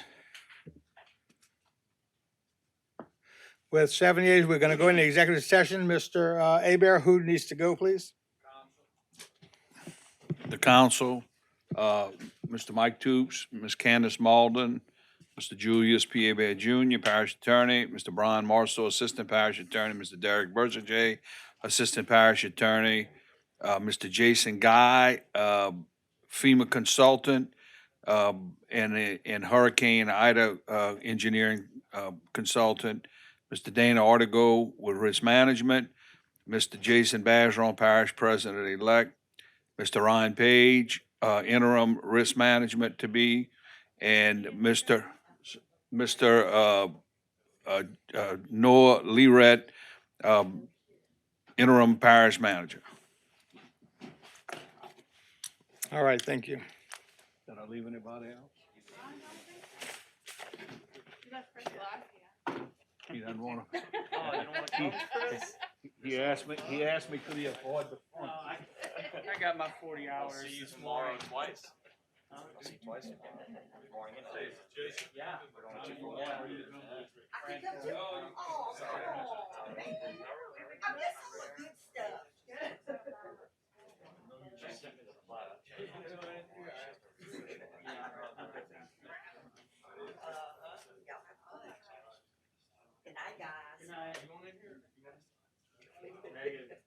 With 7 yeas, we're going to go into executive session. Mr. Abear, who needs to go, please? The council, Mr. Mike Toops, Ms. Candace Malden, Mr. Julius P. Abear Jr., Parish Attorney, Mr. Brian Marceau, Assistant Parish Attorney, Mr. Derek Berger, Assistant Parish Attorney, Mr. Jason Guy, FEMA Consultant, and Hurricane Ida Engineering Consultant, Mr. Dana Artigo with Risk Management, Mr. Jason Bazeron, Parish President-elect, Mr. Ryan Page, Interim Risk Management to be, and Mr. Noah Leeret, Interim Parish Manager. All right, thank you. Did I leave anybody else? He doesn't want to. He asked me, could he afford the fund? I got my 40 hours. See you tomorrow twice. I'll see you twice. Morning and night. Yeah. We're only 2 for 1. Good night, guys. Good night. Negative.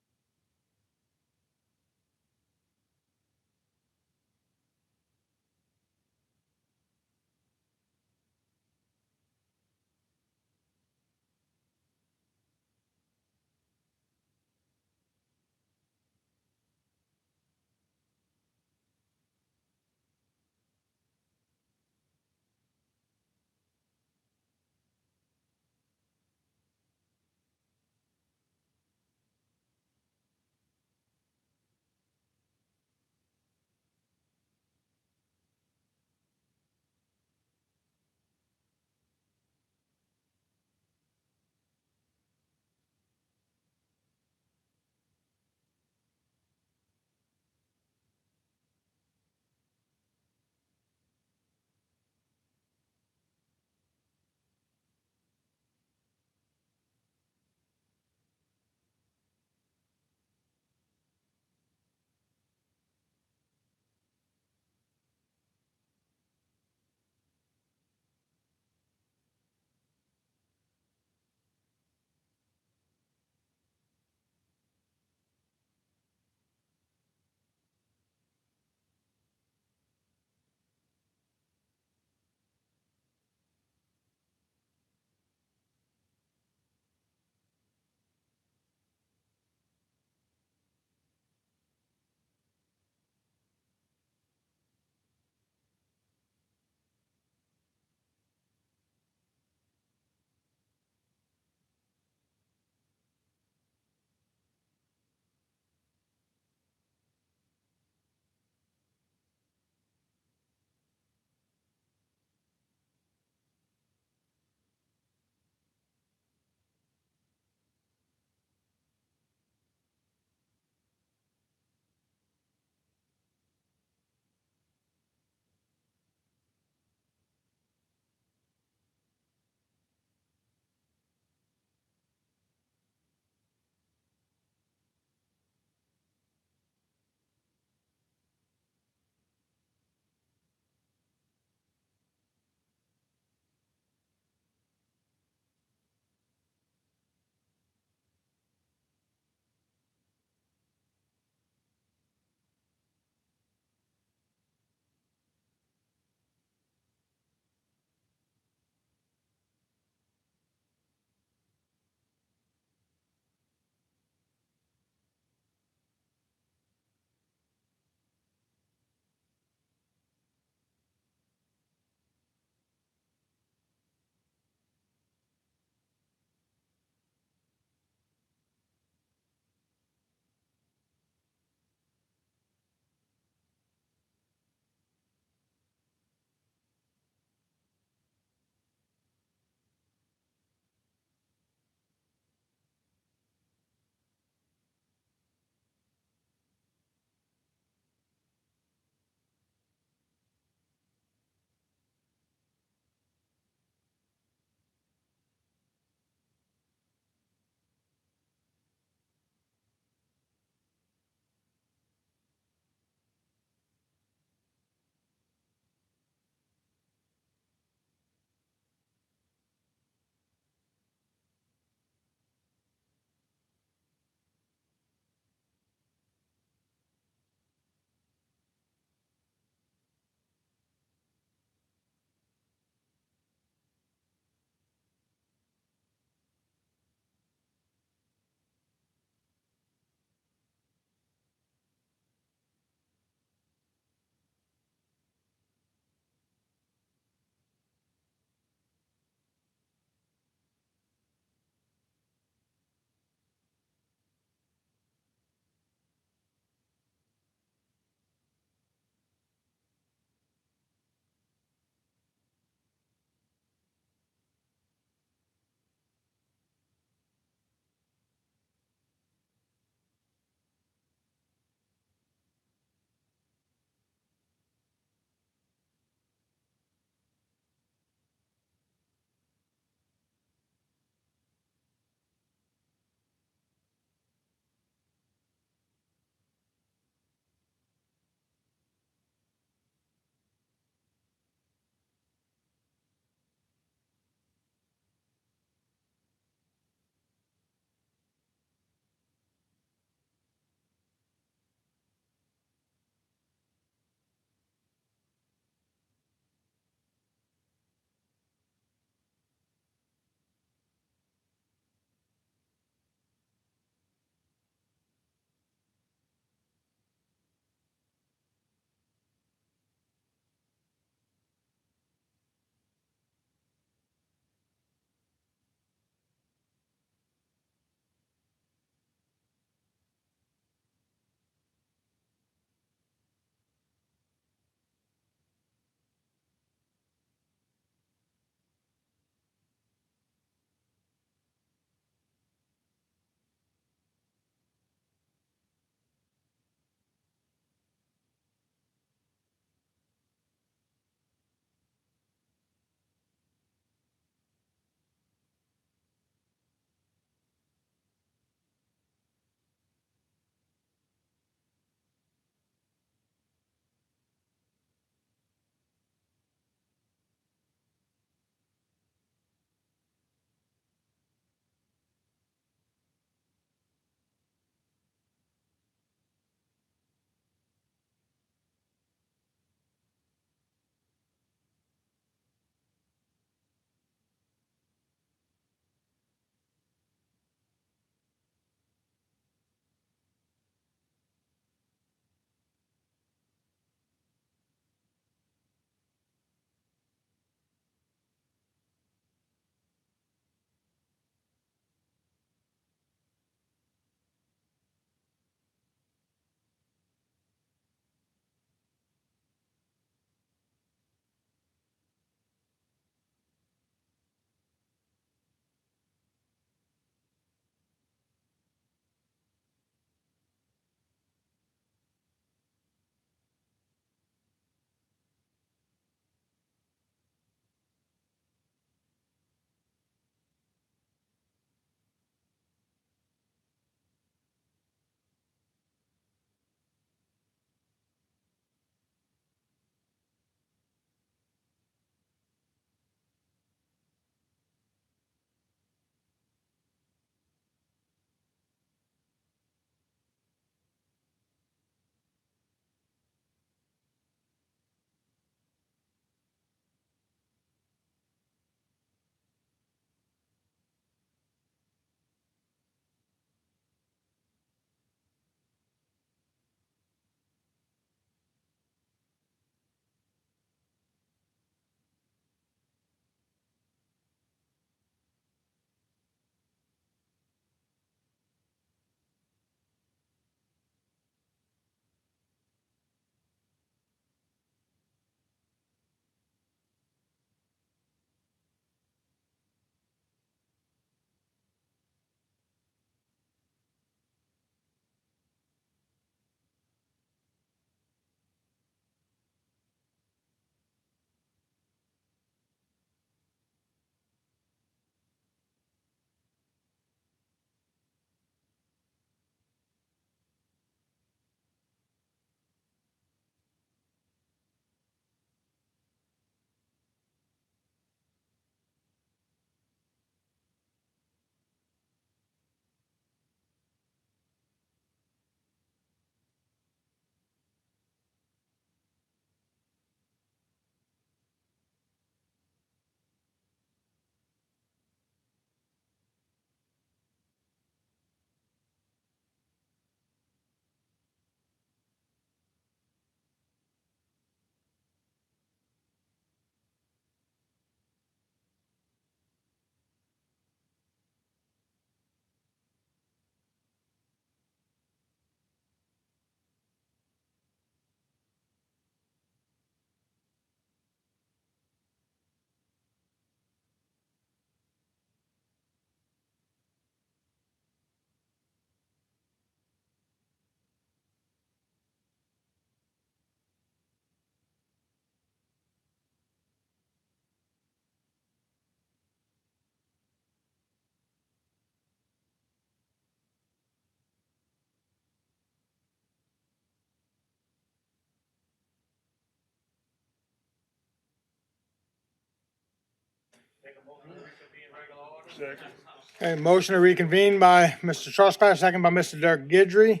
Okay, motion to reconvene by Mr. Trustclair, second by Mr. Dirk Gidry.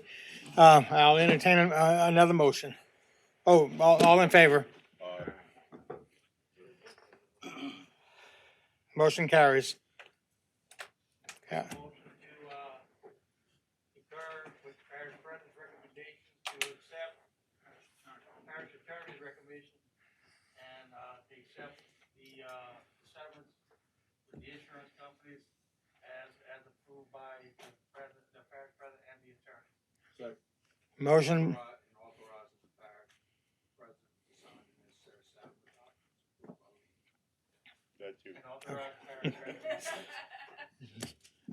I'll entertain another motion. Oh, all in favor? Motion carries. Yeah. Concur with the parish president's recommendation to accept parish attorney's recommendation and to accept the settlements with the insurance companies as approved by the president, the parish president and the attorney. Motion. Authorizing the parish president to sign the necessary settlement documents.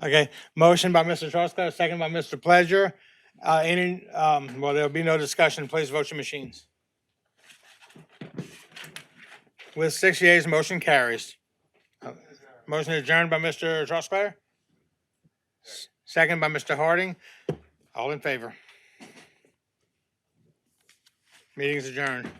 Okay, motion by Mr. Trustclair, second by Mr. Pledger. Well, there'll be no discussion. Please vote your machines. With 6 yeas, motion carries. Motion adjourned by Mr. Trustclair. Second by Mr. Harding. All in favor? Meeting's adjourned.